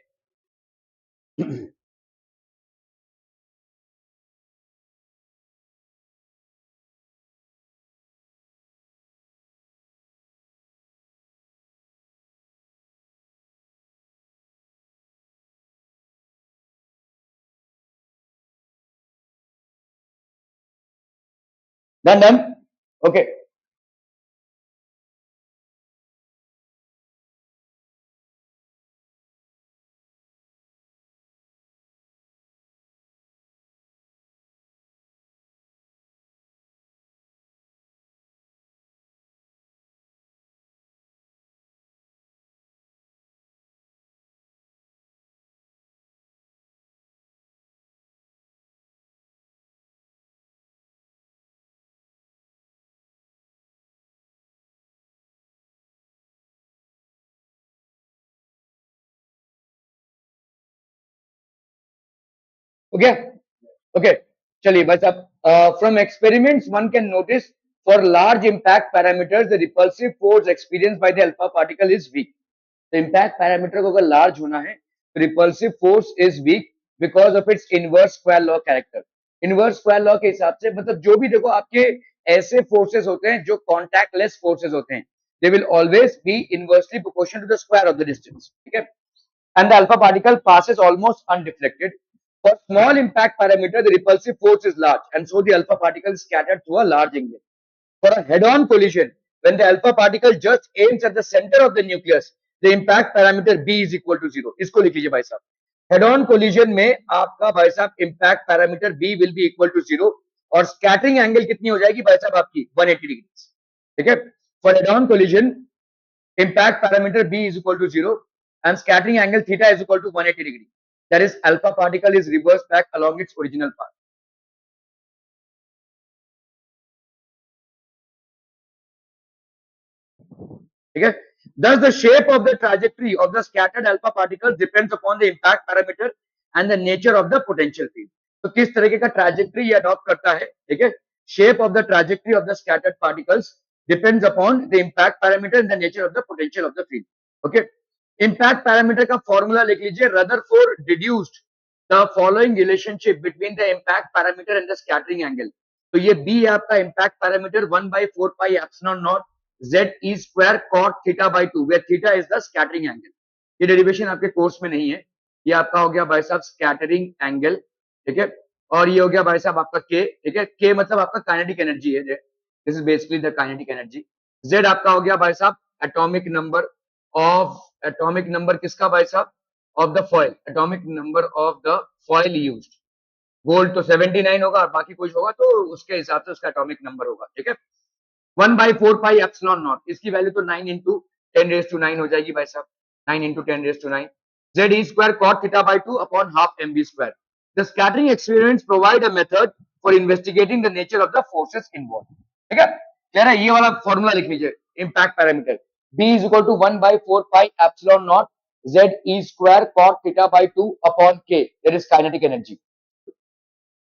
Done done, okay. Okay okay, चलिए भाई साहब, from experiments one can notice for large impact parameters the repulsive force experience by the alpha particle is weak. तो इम्पैक्ट पैरामीटर को अगर large होना है तो repulsive force is weak because of its inverse square law character. Inverse square law के हिसाब से मतलब जो भी देखो आपके ऐसे फोर्सेस होते हैं जो कॉन्टैक्ट लेस फोर्सेस होते हैं, they will always be inversely proportional to the square of the distance, ठीक है? And the alpha particle passes almost undeflected. For small impact parameter, the repulsive force is large, and so the alpha particle is scattered through a large angle. For a head-on collision, when the alpha particle just aims at the center of the nucleus, the impact parameter B is equal to 0. इसको लिख लीजिए भाई साहब। Head-on collision में आपका भाई साहब impact parameter B will be equal to 0, और scattering angle कितनी हो जाएगी भाई साहब आपकी 180 डिग्री, ठीक है? For head-on collision, impact parameter B is equal to 0 and scattering angle theta is equal to 180 degree. That is, alpha particle is reversed back along its original path. Okay? Thus, the shape of the trajectory of the scattered alpha particles depends upon the impact parameter and the nature of the potential field. तो किस तरीके का trajectory ये adopt करता है, ठीक है? Shape of the trajectory of the scattered particles depends upon the impact parameter and the nature of the potential of the field. Okay? Impact parameter का फॉर्मूला लिख लीजिए, Rutherford deduced the following relationship between the impact parameter and the scattering angle. तो ये B है आपका impact parameter 1/4 pi epsilon not Z E square cot theta by two, where theta is the scattering angle. ये derivation आपके course में नहीं है, ये आपका हो गया भाई साहब स्कैटरिंग एंगल, ठीक है। और ये हो गया भाई साहब आपका के, ठीक है। के मतलब आपका काइनेटिक एनर्जी है, this is basically the kinetic energy. Z आपका हो गया भाई साहब एटॉमिक नंबर किसका भाई साहब, of the foil, atomic number of the foil used. Gold तो 79 होगा और बाकी कुछ होगा तो उसके हिसाब से उसका एटॉमिक नंबर होगा, ठीक है। 1/4 पाई एप्सिलॉन नॉट, इसकी वैल्यू तो 9 इंटू 10⁻⁹ हो जाएगी भाई साहब, 9 into 10⁻⁹ Z E square cot theta by two upon half M B square. The scattering experiments provide a method for investigating the nature of the forces involve, ठीक है। कह रहा है ये वाला फॉर्मूला लिख लीजिए, impact parameter b is equal to 1/4 pi epsilon not Z E square cot theta by two upon K, that is kinetic energy.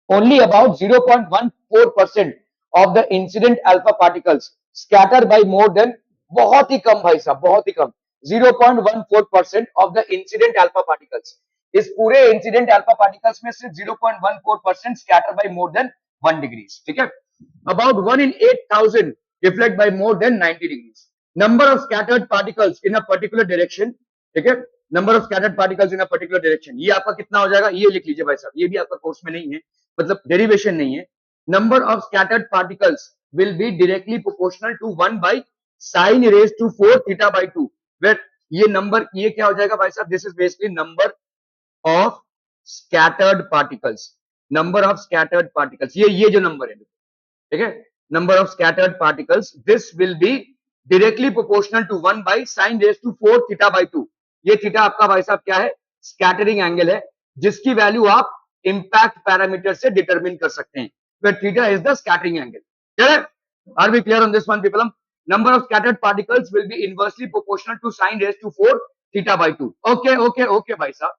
Only about 0.14% of the incident alpha particles scatter by more than, बहुत ही कम भाई साहब, बहुत ही कम, 0.14% of the incident alpha particles, इस पूरे incident alpha particles में से 0.14% scatter by more than 1 degrees, ठीक है। About 1 in 8,000 reflect by more than 90 degrees. Number of scattered particles in a particular direction, ठीक है। Number of scattered particles in a particular direction, ये आपका कितना हो जाएगा, ये लिख लीजिए भाई साहब, ये भी आपका कोर्स में नहीं है, मतलब डेरिवेशन नहीं है। Number of scattered particles will be directly proportional to 1 by sine raise to 4 theta by two, where ये नंबर, ये क्या हो जाएगा भाई साहब, this is basically number of scattered particles, number of scattered particles, ये जो नंबर है, ठीक है, number of scattered particles, this will be directly proportional to 1 by sine raise to 4 theta by two. ये थीटा आपका भाई साहब क्या है, स्कैटरिंग एंगल है, जिसकी वैल्यू आप इम्पैक्ट पैरामीटर से डिटरमिन कर सकते हैं, where theta is the scattering angle. Clear? Are we clear on this one, people? Number of scattered particles will be inversely proportional to sine raised to 4 theta by 2. Okay, bhai sahab.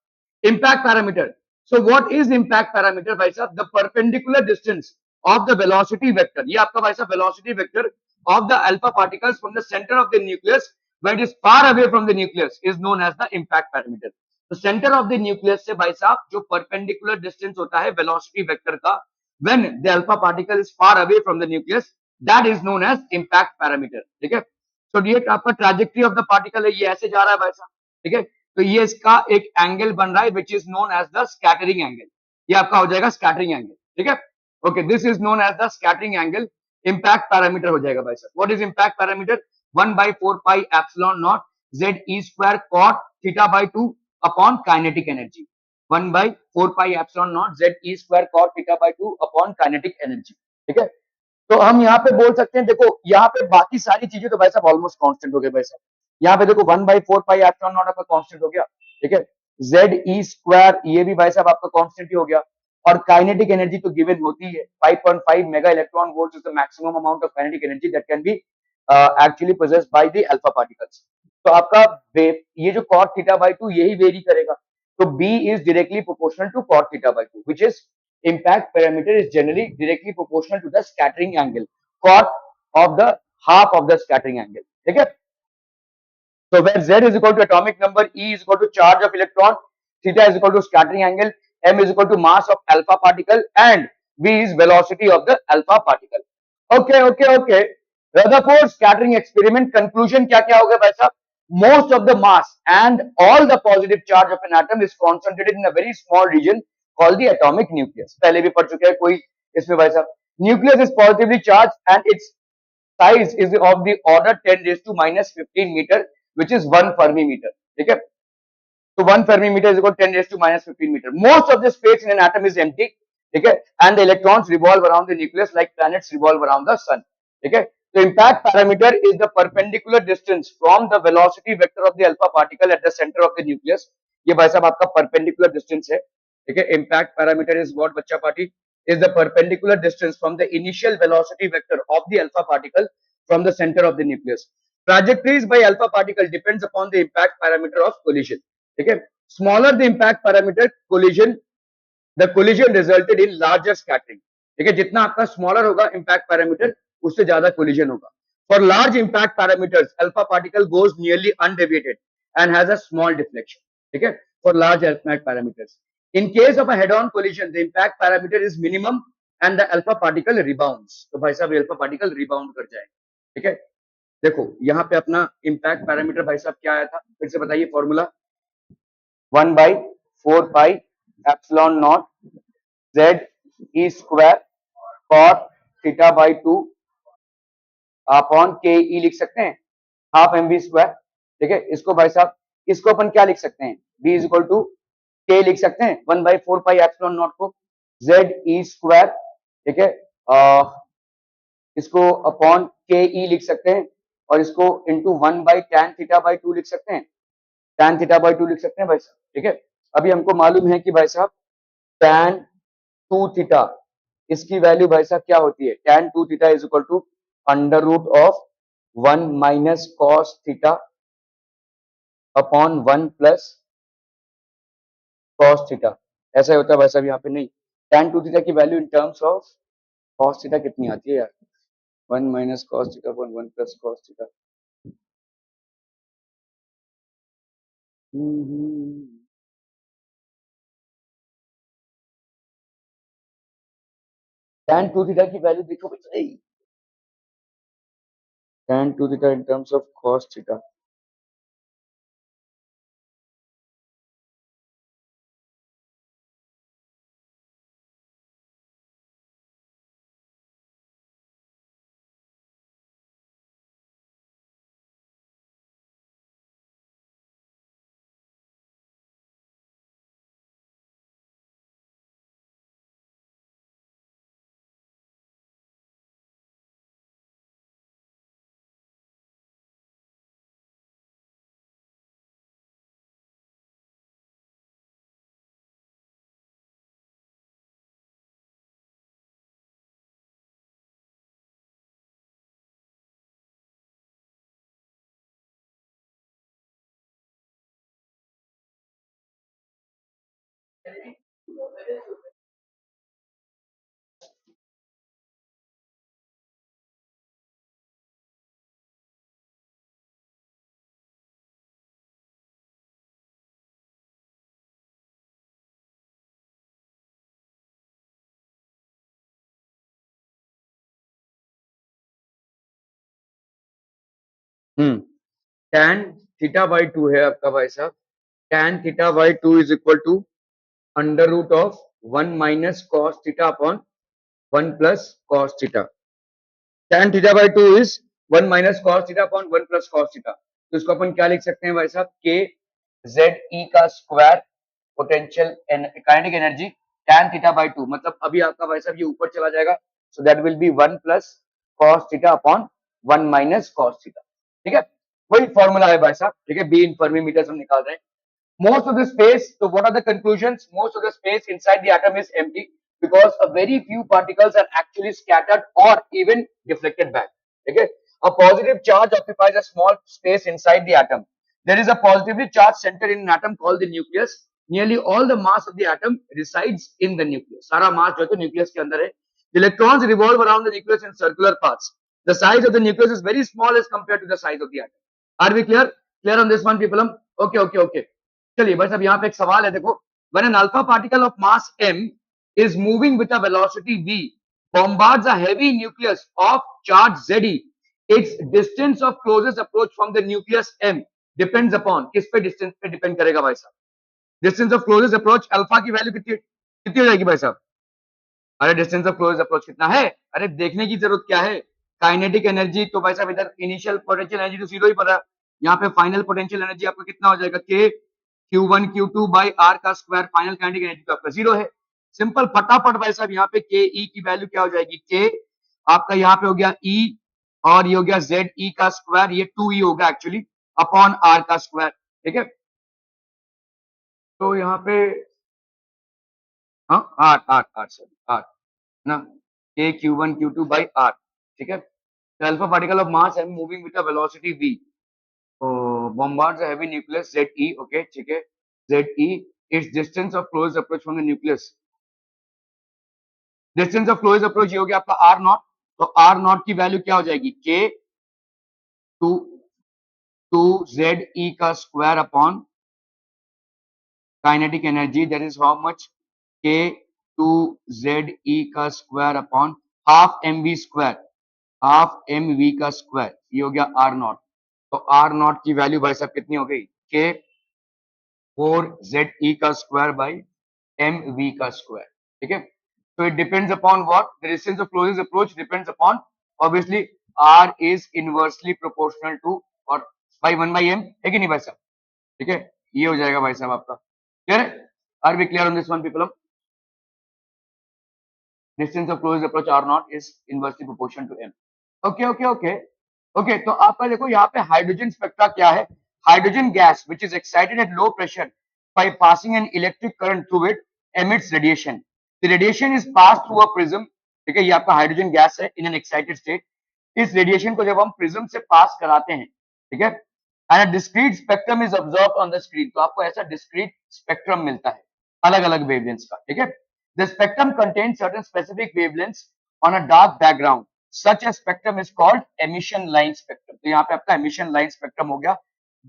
Impact parameter. So what is impact parameter, bhai sahab? The perpendicular distance of the velocity vector. ये आपका भाई साहब velocity vector of the alpha particles from the center of the nucleus when it is far away from the nucleus is known as the impact parameter. तो centre of the nucleus से भाई साहब जो perpendicular distance होता है velocity vector का, when the alpha particle is far away from the nucleus, that is known as impact parameter, ठीक है। तो ये आपका ट्रैजेक्टरी ऑफ द पार्टिकल है, ये ऐसे जा रहा है भाई साहब, ठीक है। तो ये इसका एक एंगल बन रहा है which is known as the scattering angle, ये आपका हो जाएगा स्कैटरिंग एंगल, ठीक है। Okay, this is known as the scattering angle, impact parameter हो जाएगा भाई साहब। What is impact parameter, 1/4 pi epsilon not Z E square cot theta by two upon kinetic energy, 1/4 pi epsilon not Z E square cot theta by two upon kinetic energy, ठीक है। तो हम यहाँ पे बोल सकते हैं, देखो यहाँ पे बाकी सारी चीजें तो भाई साहब ऑलमोस्ट कांस्टेंट हो गए भाई साहब, यहाँ पे देखो 1/4 पाई एप्सिलॉन नॉट आपका कांस्टेंट हो गया, ठीक है। जेड ई स्क्वायर ये भी भाई साहब आपका कांस्टेंट ही हो गया, और काइनेटिक एनर्जी तो गिवन होती है, 5.5 mega electron volt is the maximum amount of kinetic energy that can be actually possessed by the alpha particles. तो आपका ये जो cot थीटा बाई टू यही वेरी करेगा, तो B is directly proportional to cot theta by 2, which is impact parameter is generally directly proportional to the scattering angle, cot of the half of the scattering angle, ठीक है। So where Z is equal to atomic number, E is equal to charge of electron, theta is equal to scattering angle, M is equal to mass of alpha particle, and V is velocity of the alpha particle. Okay. Rutherford scattering experiment conclusion क्या हो गया भाई साहब? Most of the mass and all the positive charge of an atom is concentrated in a very small region called the atomic nucleus. पहले भी पढ़ चुके हैं कोई इसमें भाई साहब. Nucleus is positively charged and its size is of the order 10 raised to minus 15 meter, which is 1 Fermi meter. ठीक है? So 1 Fermi meter is equal to 10 raised to minus 15 meter. Most of the space in an atom is empty. ठीक है? And the electrons revolve around the nucleus like planets revolve around the sun. ठीक है? So impact parameter is the perpendicular distance from the velocity vector of the alpha particle at the center of the nucleus. ये भाई साहब आपका perpendicular distance है, ठीक है। Impact parameter is what बच्चा party, is the perpendicular distance from the initial velocity vector of the alpha particle from the center of the nucleus. Trajectories by alpha particle depends upon the impact parameter of collision. ठीक है। Smaller the impact parameter collision, the collision resulted in larger scattering. ठीक है, जितना आपका smaller होगा impact parameter उससे ज्यादा collision होगा. For large impact parameters alpha particle goes nearly undeviated and has a small deflection. ठीक है, for large impact parameters. In case of a head-on collision, the impact parameter is minimum and the alpha particle rebounds. तो भाई साहब alpha particle rebound कर जाए. ठीक है, देखो यहाँ पे अपना इम्पैक्ट पैरामीटर भाई साहब क्या आया था, फिर से बताइए formula. 1/4 pi epsilon not Z E square cot theta by 2 upon K E लिख सकते हैं, हाफ एम बी स्क्वायर. ठीक है, इसको भाई साहब इसको अपन क्या लिख सकते हैं, बी इज इक्वल टू के लिख सकते हैं, 1/4 पाई एप्सिलॉन नॉट को जेड ई स्क्वायर. ठीक है, इसको अपॉन के ई लिख सकते हैं और इसको इंटू 1/tan θ/2 लिख सकते हैं, tan θ/2 लिख सकते हैं भाई साहब. ठीक है, अभी हमको मालूम है कि भाई साहब tan 2θ इसकी वैल्यू भाई साहब क्या होती है, tan 2θ is equal to under root of 1 minus cos theta upon 1 plus cos theta. ऐसा ही होता है भाई साहब यहाँ पे. नहीं, tan 2θ की value in terms of cos theta कितनी आती है यार, 1 minus cos theta upon 1 plus cos theta. tan 2θ की वैल्यू देखो भाई, tan 2θ in terms of cos theta. tan θ/2 है आपका भाई साहब, tan θ/2 is equal to under root of 1 minus cos theta upon 1 plus cos theta. tan θ/2 is 1 minus cos theta upon 1 plus cos theta. तो इसको अपन क्या लिख सकते हैं भाई साहब, के जेड ई का square potential kinetic energy tan θ/2, मतलब अभी आपका भाई साहब ये ऊपर चला जाएगा, सो that will B 1 plus cos theta upon 1 minus cos theta. ठीक है, वही फॉर्मूला है भाई साहब. ठीक है, बी इन फर्मी मीटर्स हम निकाल रहे हैं. Most of the space, so what are the conclusions? Most of the space inside the atom is empty because a very few particles are actually scattered or even deflected back. Okay, a positive charge occupies a small space inside the atom. There is a positively charged center in an atom called the nucleus. Nearly all the mass of the atom resides in the nucleus. सारा mass जो है तो nucleus के अंदर है. The electrons revolve around the nucleus in circular paths. The size of the nucleus is very small as compared to the size of the atom. Are we clear? Clear on this one, people? Okay. चलिए बस अब यहाँ पे एक सवाल है, देखो. When an alpha particle of mass m is moving with a velocity v bombards a heavy nucleus of charge Ze, its distance of closest approach from the nucleus m depends upon, किस पे distance पे depend करेगा भाई साहब, distance of closest approach alpha की value कितनी कितनी हो जाएगी भाई साहब. अरे डिस्टेंस ऑफ क्लोज अप्रोच कितना है, अरे देखने की जरूरत क्या है. काइनेटिक एनर्जी तो भाई साहब इधर इनिशियल पोटेंशियल एनर्जी तो जीरो ही पता है, यहाँ पे फाइनल पोटेंशियल एनर्जी आपका कितना हो जाएगा, K Q1 Q2 by are का स्क्वायर. फाइनल काइनेटिक एनर्जी तो आपका जीरो है. सिंपल, फटाफट भाई साहब यहाँ पे के ई की वैल्यू क्या हो जाएगी, के आपका यहाँ पे हो गया ई और ये हो गया जेड ई का स्क्वायर, ये 2 ई होगा एक्चुअली अपॉन आर का स्क्वायर. ठीक है, तो यहाँ पे हाँ R R R sorry R ना, K Q1 Q2 by are. ठीक है, the alpha particle of mass m moving with a velocity v bombards a heavy nucleus Ze. Okay, ठीक है, Ze its distance of closest approach from the nucleus. Distance of close approach ये हो गया आपका are not. तो are not की value क्या हो जाएगी, के 2 ZE का square upon kinetic energy, that is how much, K2ZE का square upon half mv square, half mv का स्क्वायर, ये हो गया आर नॉट। तो आर नॉट की वैल्यू भाई साहब कितनी हो गई, K4ZE का स्क्वायर बाई mv का स्क्वायर, ठीक है। So it depends upon what the distance of closest approach depends upon obviously r is inversely proportional to or by 1 by m, है कि नहीं भाई साहब, ठीक है। ये हो जाएगा भाई साहब आपका, क्लियर है? Are we clear on this one people? Distance of closest approach r naught is inversely proportional to m. Okay okay okay okay. तो आपका देखो यहाँ पे हाइड्रोजन स्पेक्ट्रा क्या है, hydrogen gas which is excited at low pressure by passing an electric current through it emits radiation. The radiation is passed through a prism, ठीक है, ये आपका हाइड्रोजन गैस है in an excited state. इस radiation को जब हम prism से पास कराते हैं, ठीक है, and a discrete spectrum is observed on the screen, तो आपको ऐसा डिस्क्रीट स्पेक्ट्रम मिलता है अलग अलग वेवलेंथ्स का, ठीक है। The spectrum contains certain specific wavelengths on a dark background, such a spectrum is called emission line spectrum. तो यहाँ पे आपका emission line spectrum हो गया।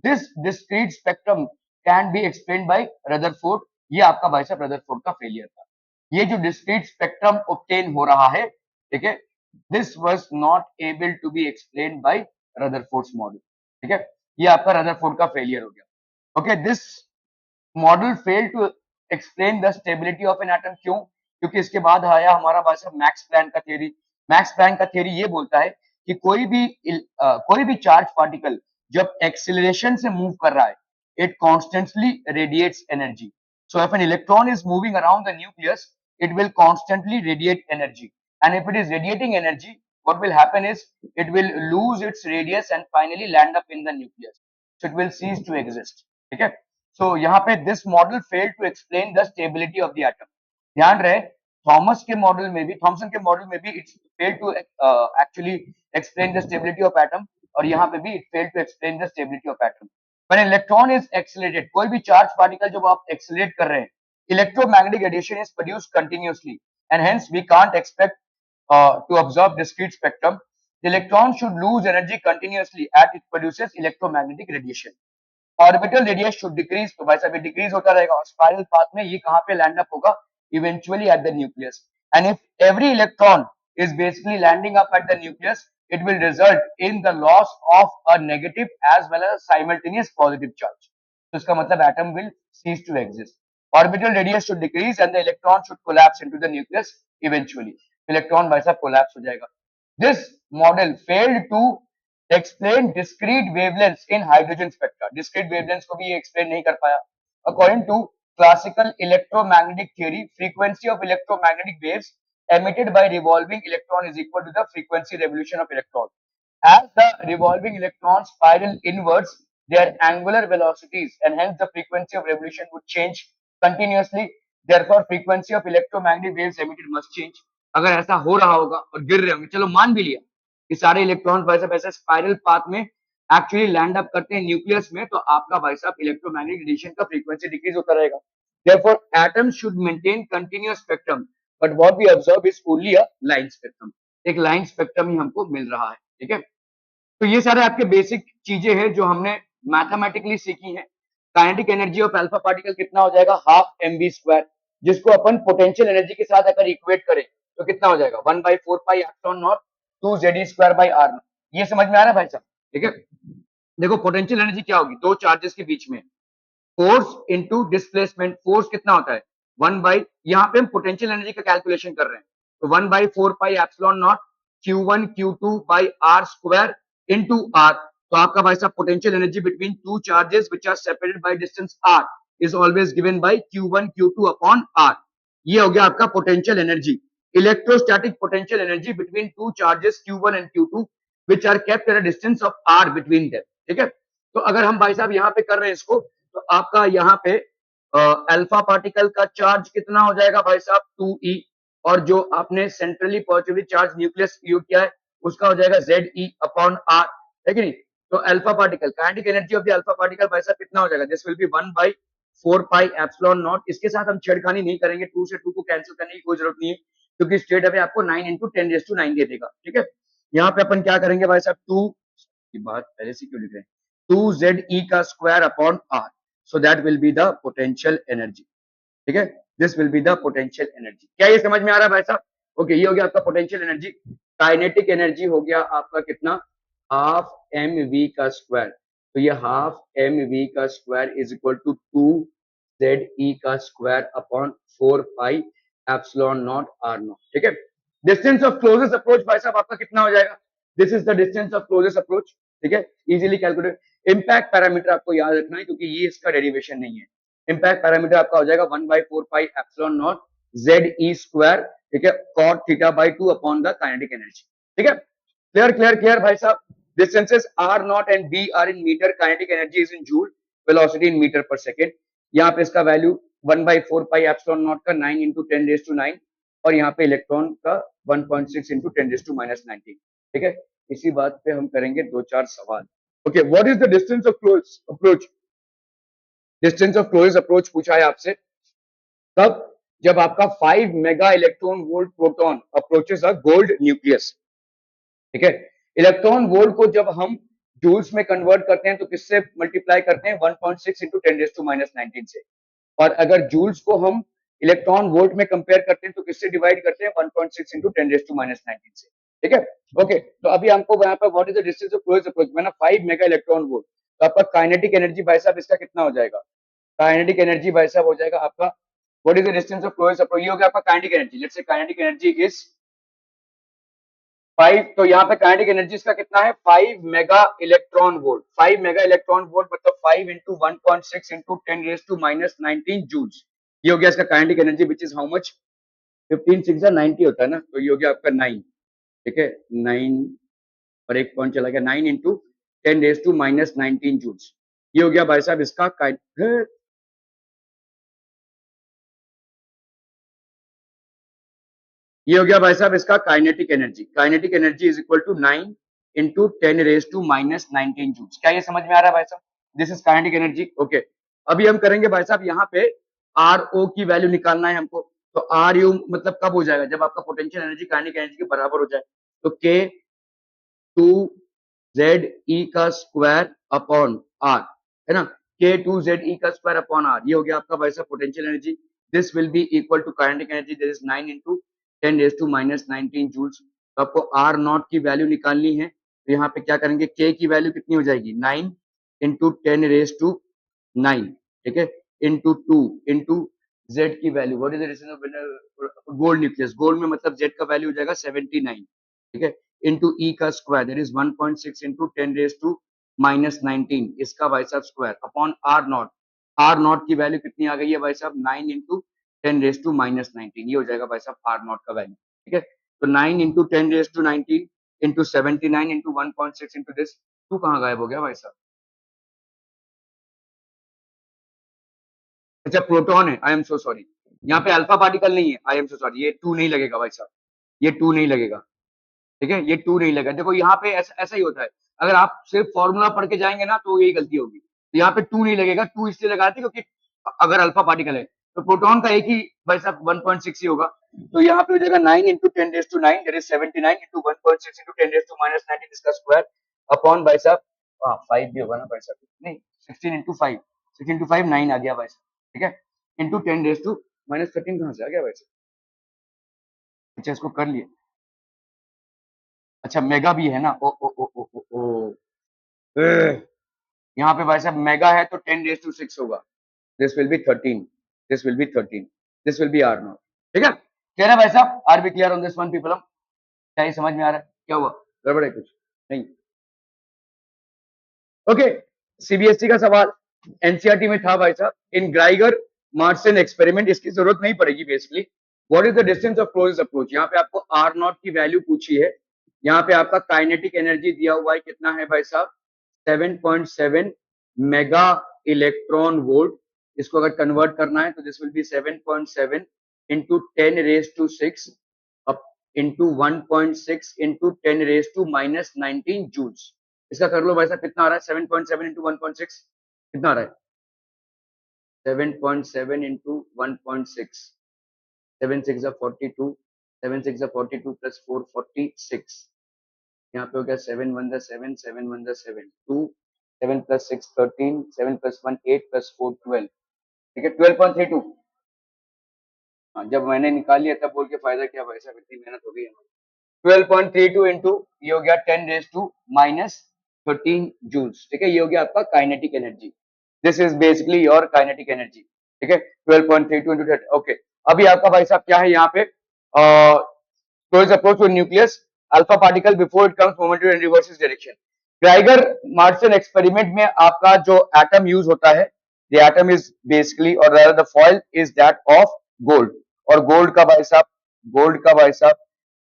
This discrete spectrum can be explained by Rutherford. ये आपका भाई साहब रदरफोर्ड का फेलियर था। ये जो discrete spectrum obtain हो रहा है, ठीक है, this was not able to be explained by Rutherford's model, ठीक है, ये आपका रदरफोर्ड का फेलियर हो गया। Okay, this model fail to explain the stability of an atom, क्यों? क्योंकि इसके बाद आया हमारा भाई साहब मैक्स प्लैंक का थ्योरी। मैक्स प्लैंक का थ्योरी ये बोलता है कि कोई भी चार्ज पार्टिकल जब एक्सेलरेशन से मूव कर रहा है, it constantly radiates energy. So if an electron is moving around the nucleus, it will constantly radiate energy, and if it is radiating energy, what will happen is it will lose its radius and finally land up in the nucleus, so it will cease to exist, ठीक है। So यहाँ पे this model fail to explain the stability of the atom. ध्यान रहे, Thomas के model में भी, Thompson के मॉडल में भी it's fail to actually explain the stability of atom, और यहाँ पे भी it fail to explain the stability of atom. When electron is accelerated, कोई भी चार्ज पार्टिकल जब आप एक्सेलरेट कर रहे हैं, electromagnetic radiation is produced continuously, and hence we can't expect to observe discrete spectrum. The electron should lose energy continuously as it produces electromagnetic radiation. Orbital radius should decrease, तो भाई साहब decrease होता रहेगा, और spiral path में ये कहां पे लैंड अप होगा, eventually at the nucleus. And if every electron is basically landing up at the nucleus, it will result in the loss of a negative as well as simultaneous positive charge. तो इसका मतलब atom will cease to exist. Orbital radius should decrease and the electron should collapse into the nucleus eventually. Electron भाई साहब collapse हो जाएगा। This model failed to explain discrete wavelengths in hydrogen spectra. Discrete wavelengths को भी ये explain नहीं कर पाया। According to classical electromagnetic theory, frequency of electromagnetic waves emitted by revolving electron is equal to the frequency revolution of electron. As the revolving electrons spiral inwards, their angular velocities and hence the frequency of revolution would change continuously. Therefore, frequency of electromagnetic waves emitted must change. अगर ऐसा हो रहा होगा और गिर रहे होंगे, चलो मान भी लिया कि सारे इलेक्ट्रॉन्स भाई साहब ऐसे स्पाइरल पाथ में एक्चुअली लैंड अप करते हैं न्यूक्लियस में, तो आपका भाई साहब इलेक्ट्रोमैग्नेटिक रेडिएशन का फ्रीक्वेंसी डिक्रीज होता रहेगा। Therefore, atoms should maintain continuous spectrum, but what we observe is only a line spectrum. एक लाइन स्पेक्ट्रम ही हमको मिल रहा है, ठीक है। तो ये सारे आपके बेसिक चीजें हैं जो हमने मैथमेटिकली सीखी हैं। Kinetic energy of alpha particle कितना हो जाएगा, हाफ mv स्क्वायर, जिसको अपन पोटेंशियल एनर्जी के साथ अगर इक्वेट करें तो कितना हो जाएगा, 1/4 pi epsilon nought 2 square by R. ये समझ में आ रहा है भाई साहब, ठीक है। देखो पोटेंशियल एनर्जी क्या होगी, दो चार्जेस के बीच में फोर्स इनटू डिस्प्लेसमेंट, फोर्स कितना होता है 1 बाई, यहाँ पे हम पोटेंशियल एनर्जी का कैलकुलेशन कर रहे हैं, तो 1/4 pi epsilon nought Q1 Q2 by R square into R. तो आपका भाई साहब potential energy between two charges which are separated by distance r is always given by Q1 Q2 upon r। ये हो गया आपका potential energy. Electrostatic potential energy between two charges Q1 and Q2 which are kept at a distance of r between them, ठीक है। तो अगर हम भाई साहब यहाँ पे कर रहे हैं इसको, तो आपका यहाँ पे अल्फा पार्टिकल का चार्ज कितना हो जाएगा भाई साहब 2e, और जो आपने centrally positively charge nucleus use किया है उसका हो जाएगा Ze अपॉन r, है कि नहीं। तो alpha particle kinetic energy of the alpha particle भाई साहब कितना हो जाएगा, this will B 1/4 pi epsilon not. इसके साथ हम छेड़खानी नहीं करेंगे, 2 से 2 को कैंसिल करने की कोई जरूरत नहीं है, क्योंकि स्ट्रेट अवे आपको 9 इंटू 10⁹ दे देगा, ठीक है। यहाँ पे अपन क्या करेंगे भाई साहब, 2 की बात पहले से क्यों लिख रहे हैं, 2ze का square upon R, so that will be the potential energy. ठीक है, this will be the potential energy. क्या ये समझ में आ रहा है भाई साहब? ओके, ये हो गया आपका पोटेंशियल एनर्जी। काइनेटिक एनर्जी हो गया आपका कितना, हाफ एम वी का स्क्वायर। तो ये हाफ एम वी का square is equal to 2ze का square upon 4 pi epsilon nought R nought. ठीक है, डिस्टेंस ऑफ क्लोजेस्ट अप्रोच भाई साहब आपका कितना हो जाएगा? This is the distance of closest approach. ठीक है, इजीली कैलकुलेट। इम्पैक्ट पैरामीटर आपको याद रखना है क्योंकि ये इसका डेरिवेशन नहीं है। इम्पैक्ट पैरामीटर आपका हो जाएगा 1/4 pi epsilon nought ZE square, ठीक है, cot theta by 2 upon the kinetic energy. ठीक है, क्लियर क्लियर क्लियर भाई साहब। Distances R nought and B are in metre, kinetic energy is in joule, velocity in metre per second. यहाँ पे इसका value 1/4 pi epsilon not का 9 into 10⁻⁹ और यहाँ पे इलेक्ट्रॉन का 1.6 इंटू 10⁻⁻19। ठीक है, इसी बात पे हम करेंगे दो चार सवाल। Okay, what is the distance of close approach? Distance of closest approach पूछा है आपसे तब जब आपका 5 mega electron volt proton approaches a gold nucleus. ठीक है, इलेक्ट्रॉन वोल्ट को जब हम जूल्स में कन्वर्ट करते हैं तो किससे मल्टीप्लाई करते हैं? 1.6 इंटू 10⁻⁻19 से। और अगर जूल्स को हम इलेक्ट्रॉन वोल्ट में कंपेयर करते हैं तो किससे डिवाइड करते हैं? 1.6 इंटू 10⁻⁻19 से। ठीक है, ओके, तो अभी हमको यहाँ पर what is the distance of closest approach मैंने 5 मेगा इलेक्ट्रॉन वोल्ट, तो आपका काइनेटिक एनर्जी भाई साहब इसका कितना हो जाएगा? काइनेटिक एनर्जी भाई साहब हो जाएगा आपका, what is the distance of closest approach, ये हो गया आपका kinetic energy. Let's say kinetic energy is 5, तो यहाँ पे काइनेटिक एनर्जी इसका कितना है? 5 mega electron volt. 5 mega electron volt मतलब 5 इंटू 1.6 इंटू 10⁻⁻19 जूल्स। ये हो गया इसका kinetic energy which is how much? 15 6 90 होता है ना, तो ये हो गया आपका 9। ठीक है, 9 और एक पॉइंट चला गया, 9 इंटू 10⁻⁻19 जूल्स। ये हो गया भाई साहब इसका ये हो गया भाई साहब इसका kinetic energy. Kinetic energy is equal to 9 into 10⁻⁻19 joules. क्या ये समझ में आ रहा है भाई साहब? This is kinetic energy. Okay, अभी हम करेंगे भाई साहब यहाँ पे आर ओ की वैल्यू निकालना है हमको। तो आर यू मतलब कब हो जाएगा? जब आपका पोटेंशियल एनर्जी काइनेटिक एनर्जी के बराबर हो जाए। तो के 2ze का स्क्वायर अपॉन आर, है ना, k2ze का स्क्वायर अपॉन आर, ये हो गया आपका भाई साहब potential energy. This will be equal to kinetic energy, that is 9 into 10⁻⁻19 joules. तो आपको आर नॉट की वैल्यू निकालनी है, तो यहाँ पे क्या करेंगे? के की वैल्यू कितनी हो जाएगी? 9 इंटू 10⁻⁹ ठीक है, इंटू 2 इंटू जेड की value, what is the distance of gold nucleus? Gold में मतलब जेड का वैल्यू हो जाएगा 79। ठीक है, इंटू ई का स्क्वायर, दैट इज 1.6 इंटू 10⁻⁻19 इसका भाई साहब square upon R not. R not की वैल्यू कितनी आ गई है भाई साहब? 9 इंटू 10⁻⁻19, ये हो जाएगा भाई साहब आर नॉट का वैल्यू। ठीक है, तो 9 into 10⁻⁹ into 79 into 1.6 into this, two कहाँ गायब हो गया भाई साहब? अच्छा, प्रोटॉन है, आई एम सो सॉरी, यहाँ पे अल्फा पार्टिकल नहीं है, आई एम सो सॉरी, ये टू नहीं लगेगा भाई साहब, ये टू नहीं लगेगा। ठीक है, ये टू नहीं लगेगा। देखो यहाँ पे ऐसा ही होता है, अगर आप सिर्फ फॉर्मूला पढ़ के जाएंगे ना तो यही गलती होगी। तो यहाँ पे टू नहीं लगेगा, टू इसलिए लगाते क्योंकि अगर अल्फा पार्टिकल है तो प्रोटॉन का एक ही भाई साहब 1.6 ही होगा। तो यहाँ पे हो जाएगा 9 into 10⁻⁹ that is 79 into 1.6 into 10⁻⁻19 इसका स्क्वायर अपॉन भाई साहब, हाँ 5 भी होगा ना भाई साहब, नहीं 16 इंटू 5, 6 इंटू 5 9 आ गया भाई साहब। ठीक है, इंटू 10⁻⁻13 कहाँ से आ गया भाई साहब? अच्छा, इसको कर लिए। अच्छा, मेगा भी है ना, ओ ओ ओ ओ ओ, ओ। यहाँ पे भाई साहब मेगा है तो 10⁻⁶ होगा, this will be 13, this will be 13, this will be R nought. ठीक है, क्लियर है भाई साहब? Are we clear on this one people? क्या ये समझ में आ रहा है? क्या हुआ, गड़बड़ है कुछ? नहीं। ओके, सीबीएसई का सवाल एनसीईआरटी में था भाई साहब, इन ग्राइगर मार्सन एक्सपेरिमेंट, इसकी जरूरत नहीं पड़ेगी basically. What is the distance of closest approach? यहाँ पे आपको आर नॉट की वैल्यू पूछी है, यहाँ पे आपका काइनेटिक एनर्जी दिया हुआ है कितना है भाई साहब? 7.7 मेगा इलेक्ट्रॉन वोल्ट। इसको अगर कन्वर्ट करना है तो this will be 7.7 into 10⁻⁶ up into 1.6 into 10⁻⁻19 joules. इसका कर लो भाई साहब, कितना आ रहा है? 7.7 इंटू 1.6 कितना आ रहा है? 7.7 इंटू 1.6, 7 6 42, 7 6 42 प्लस 4 46, यहाँ पे हो गया 7 1 7 7 1 7 2 7 + 6 13, 7 + 1 8 + 4 12, ठीक है 12.32। हाँ, जब मैंने निकाल लिया तब बोल के फायदा क्या भाई साहब, इतनी मेहनत हो गई हमारी। 12.32 इंटू ये हो गया 10⁻⁻13 जूल्स, ठीक है, ये हो गया आपका kinetic energy. This is basically your kinetic energy, ठीक है 12.32 इंटू 30। ओके, अभी आपका भाई साहब क्या है यहाँ पे, close approach to nucleus, alpha particle before it comes momentarily and reverses direction। Geiger Martin experiment में आपका जो एटम यूज होता है, the atom is basically or rather the foil is that of gold, और गोल्ड का भाई साहब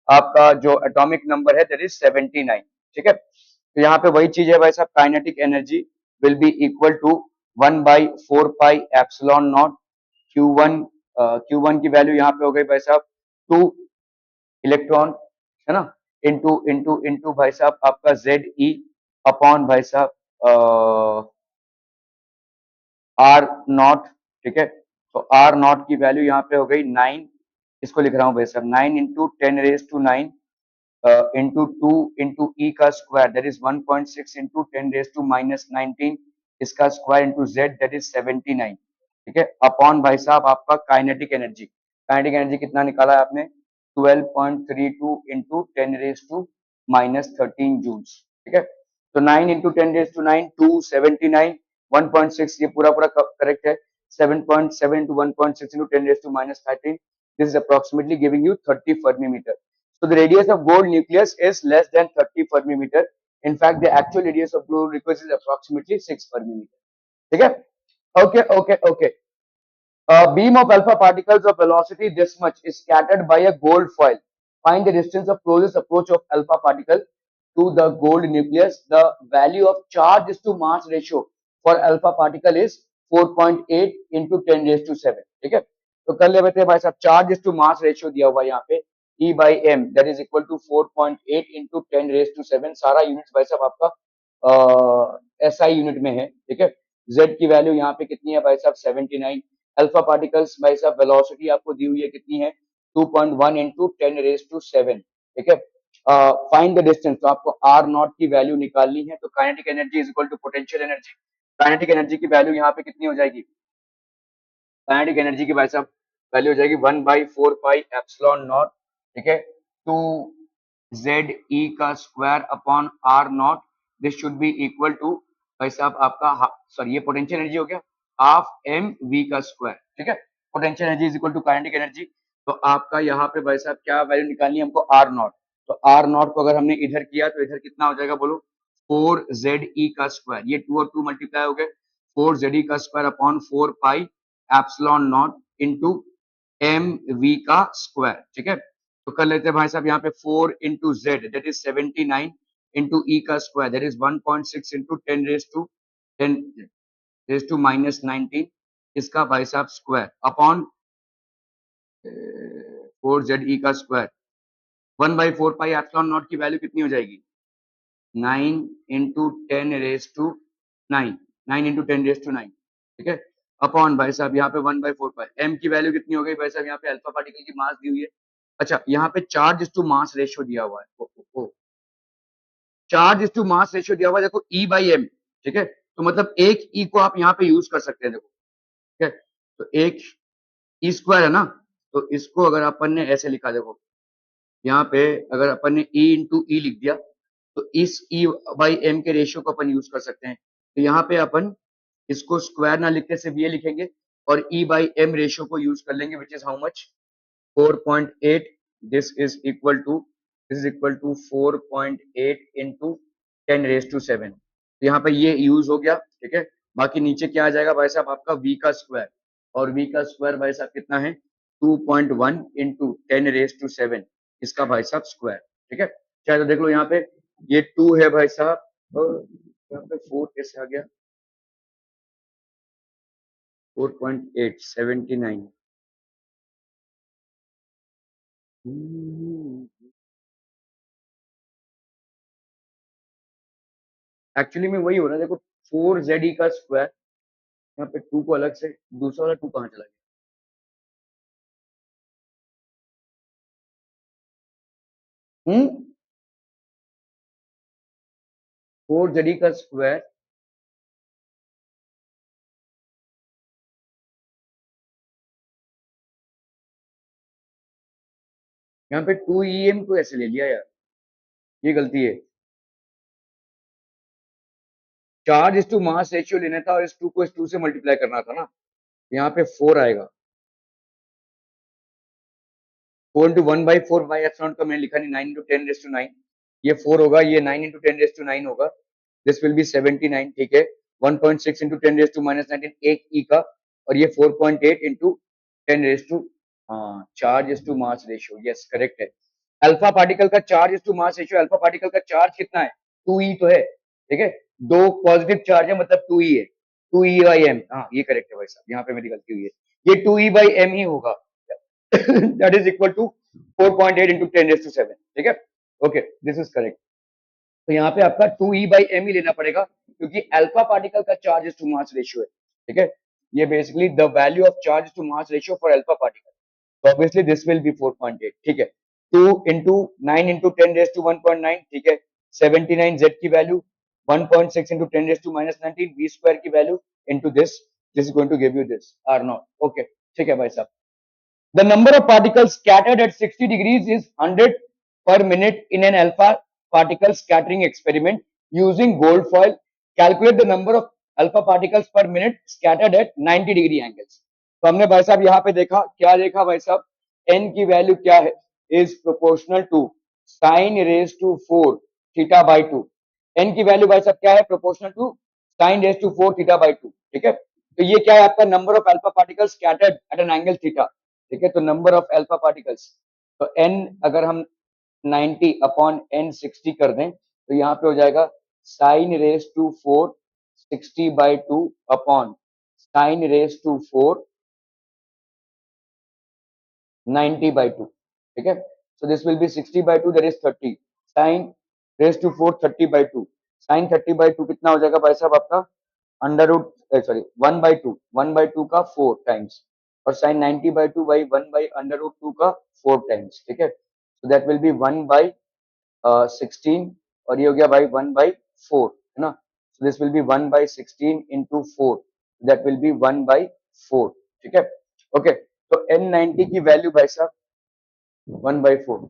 आपका जो एटॉमिक नंबर है दैट इज 79, ठीक है। तो यहाँ पे वही चीज है भाई साहब, kinetic energy will be equal to 1/4πε0 Q1। Q1 की वैल्यू यहाँ पे हो गई भाई साहब 2 इलेक्ट्रॉन, है ना, इंटू इंटू इंटू भाई साहब आपका ZE अपॉन भाई साहब आर नॉट, ठीक है। तो आर नॉट की वैल्यू यहाँ पे हो गई 9, इसको लिख रहा हूँ भाई साहब 9 इंटू 10⁻⁹ इंटू 2 इंटू ई का स्क्वायर दैट इज 1.6 इंटू 10⁻⁻19 इसका square into Z that is 79, ठीक है, अपॉन भाई साहब आपका काइनेटिक एनर्जी। काइनेटिक एनर्जी कितना निकाला है आपने, 12.32 इंटू 10⁻⁻13 जूल्स, ठीक है। तो 9 इंटू 10⁻⁹ 279, 1.6 ये पूरा पूरा करेक्ट है, 7.7 into 1.6 into 10⁻⁻13, this is approximately giving you 30 fermi-meter। So the radius of gold nucleus is less than 30 fermi-meter। In fact, the actual radius of gold nucleus is approximately 6 fermi-meter, ठीक है। Okay, okay, okay। A beam of alpha particles of velocity this much is scattered by a gold foil. Find the distance of closest approach of alpha particle to the gold nucleus। The value of charge is to mass ratio for alpha particle is 4.8 into 10⁻⁷, ठीक है। तो कर ले बैठे भाई साहब, charge is to mass ratio दिया हुआ है यहाँ पे E/m that is equal to 4.8 into 10⁻⁷, सारा यूनिट भाई साहब आपका SI यूनिट में है, ठीक है। Z की वैल्यू यहाँ पे कितनी है भाई साहब 79। अल्फा पार्टिकल्स भाई साहब वेलोसिटी आपको दी हुई है कितनी है 2.1 इंटू 10⁻⁷, ठीक है। फाइंड द डिस्टेंस, तो आपको आर नॉट की वैल्यू निकालनी है। तो kinetic energy is equal to potential energy. Kinetic energy की वैल्यू यहाँ पे कितनी हो जाएगी, काइनेटिक एनर्जी की भाई साहब वैल्यू हो जाएगी 1/4πε0, ठीक है, टू ZE का square upon R not. This should be equal to भाई साहब आपका, सॉरी ये पोटेंशियल एनर्जी हो गया, हाफ mv का स्क्वायर, ठीक है। Potential energy is equal to kinetic energy. तो आपका यहाँ पे भाई साहब क्या वैल्यू निकालनी है हमको, आर नॉट। तो आर नॉट को अगर हमने इधर किया तो इधर कितना हो जाएगा बोलो, 4ZE का स्क्वायर, ये 2 और 2 मल्टीप्लाई हो गए, 4ZE का स्क्वायर अपॉन 4πε0 इंटू mv का स्क्वायर, ठीक है। तो कर लेते हैं भाई साहब यहाँ पे 4 into Z that is 79 into e का स्क्वायर दैट इज 1.6 इंटू 10⁻⁻19 इसका भाई साहब स्क्वायर अपॉन 4ZE का स्क्वायर। 1/4πε0 की वैल्यू कितनी हो जाएगी, 9 इंटू 10⁻⁹ 9 इंटू 10⁻⁹, ठीक है, अपॉन भाई साहब यहाँ पे 1/4π। एम की वैल्यू कितनी हो गई भाई साहब, यहाँ पे अल्फा पार्टिकल की मास दी हुई है। अच्छा, यहाँ पे चार्ज टू मास रेशियो दिया हुआ है, चार्ज टू मास रेशियो दिया हुआ है, देखो E/m, ठीक है। तो मतलब एक E को आप यहाँ पे यूज कर सकते हैं, देखो, ठीक है। तो एक ई स्क्वायर है ना, तो इसको अगर अपन ने ऐसे लिखा, देखो यहाँ पे अगर अपन ने E इंटू ई लिख दिया तो इस E/m के रेशियो को अपन यूज कर सकते हैं। तो यहाँ पे अपन इसको स्क्वायर ना लिखते सिर्फ ये लिखेंगे और E/m रेशियो को यूज कर लेंगे which is how much 4.8। This is equal to 4.8 into 10⁻⁷। तो यहाँ पे ये यूज हो गया, ठीक है। बाकी नीचे क्या आ जाएगा भाई साहब आपका v का स्क्वायर, और v का स्क्वायर भाई साहब कितना है 2.1 इंटू 10⁻⁷ इसका भाई साहब स्क्वायर, ठीक है। चाहे तो देख लो यहाँ पे ये 2 है भाई साहब, और यहाँ पे 4 कैसे आ गया, 4.8 79। एक्चुअली में वही हो रहा है, देखो 4ZE का स्क्वायर, यहाँ पे 2 को अलग से, दूसरा वाला 2 कहाँ चला गया, 4ZE का स्क्वायर यहाँ पे 2em को ऐसे ले लिया यार, ये गलती है। चार्ज इस टू मास रेशियो लेना था और इस 2 को इस 2 से मल्टीप्लाई करना था ना, यहाँ पे 4 आएगा। 4 इंटू 1/4 बाई एप्सिलॉन का मैंने लिखा नहीं, 9 इंटू 10⁻⁹ ये 4 होगा, ये 9 इंटू 10⁻⁹ होगा, दिस विल बी 79, ठीक है। 1.6 इंटू 10⁻⁻19 एक ई का, और ये 4.8 इंटू 10 रेस टू, हाँ charge is to mass ratio, yes correct है। अल्फा पार्टिकल का charge is to mass ratio, alpha particle का चार्ज कितना है, 2e तो है, ठीक है, दो पॉजिटिव चार्ज है मतलब 2e है, 2e/m, हाँ ये करेक्ट है भाई साहब, यहाँ पे मेरी गलती हुई है, ये 2e/m ही होगा। that is equal to 4.8 into 10⁻⁷, ठीक है, ओके दिस इज करेक्ट। तो यहाँ पे आपका 2e/m ही लेना पड़ेगा, क्योंकि अल्फा पार्टिकल का चार्ज टू मास रेशियो है, ठीक है, ये basically the value of charge to mass ratio for alpha particle, तो ऑब्वियसली दिस विल बी 4.8, ठीक है। 2 इंटू 9 इंटू 10⁻⁴ ठीक है, 79 z की वैल्यू, 1.6 इंटू 10⁻⁻19 v स्क्वायर की value into this is going to give you this R nought, okay ठीक है भाई साहब। The number of particles scattered at 60 degrees is 100 per minute in an alpha particle scattering experiment using gold foil. Calculate the number of alpha particles per minute scattered at 90 degree angles. तो हमने भाई साहब यहाँ पे देखा, क्या देखा भाई साहब, n की वैल्यू क्या है, is proportional to sin raise to 4 theta by 2। n की वैल्यू भाई साहब क्या है, proportional to sin raise to 4 theta by 2, ठीक है। तो ये क्या है आपका, number of alpha particles scattered at an angle theta, ठीक है। तो नंबर ऑफ अल्फा पार्टिकल्स, तो n अगर हम 90 अपॉन n 60 कर दें, तो यहाँ पे हो जाएगा sine raise to 4 60/2 upon sine raise to 4 90/2, ठीक है। So this will be 60/2 that is 30, sine raise to 4 30/2, sine 30/2 कितना हो जाएगा भाई साहब आपका, अंडर रूट सॉरी 1/2 का 4 टाइम्स, और साइन 90/2 बाई 1/√2 का 4 टाइम्स, ठीक है। सो दैट विल बी 1/16, और ये हो गया भाई 1/4, है ना। सो this will B 1/16 into 4, that will B 1/4, ठीक है, ओके। तो n90 की वैल्यू भाई साहब 1/4,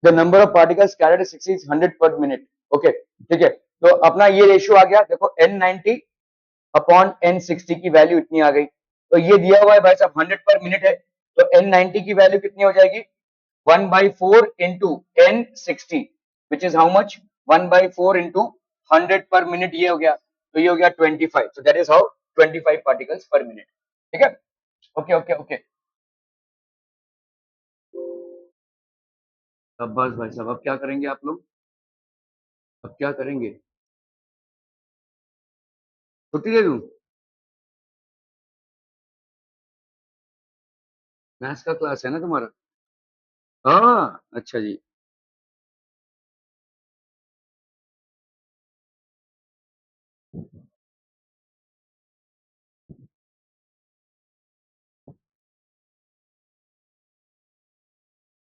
the number of particles carried 60 100 पर मिनट, ओके ठीक है। तो अपना ये रेशियो आ गया, देखो n90 अपॉन n60 की वैल्यू इतनी आ गई, तो ये दिया हुआ है भाई साहब 100 पर मिनट है, तो n90 की वैल्यू कितनी हो जाएगी, 1/4 into n60 which is how much, 1/4 into 100 पर मिनट, ये हो गया, तो ये हो गया 25, so that is how 25 particles पर मिनट, ठीक है, ओके ओके ओके। अब बस भाई साहब, अब क्या करेंगे आप लोग, अब क्या करेंगे, छुट्टी दे दूं, मैथ्स का क्लास है ना तुम्हारा, हाँ अच्छा जी,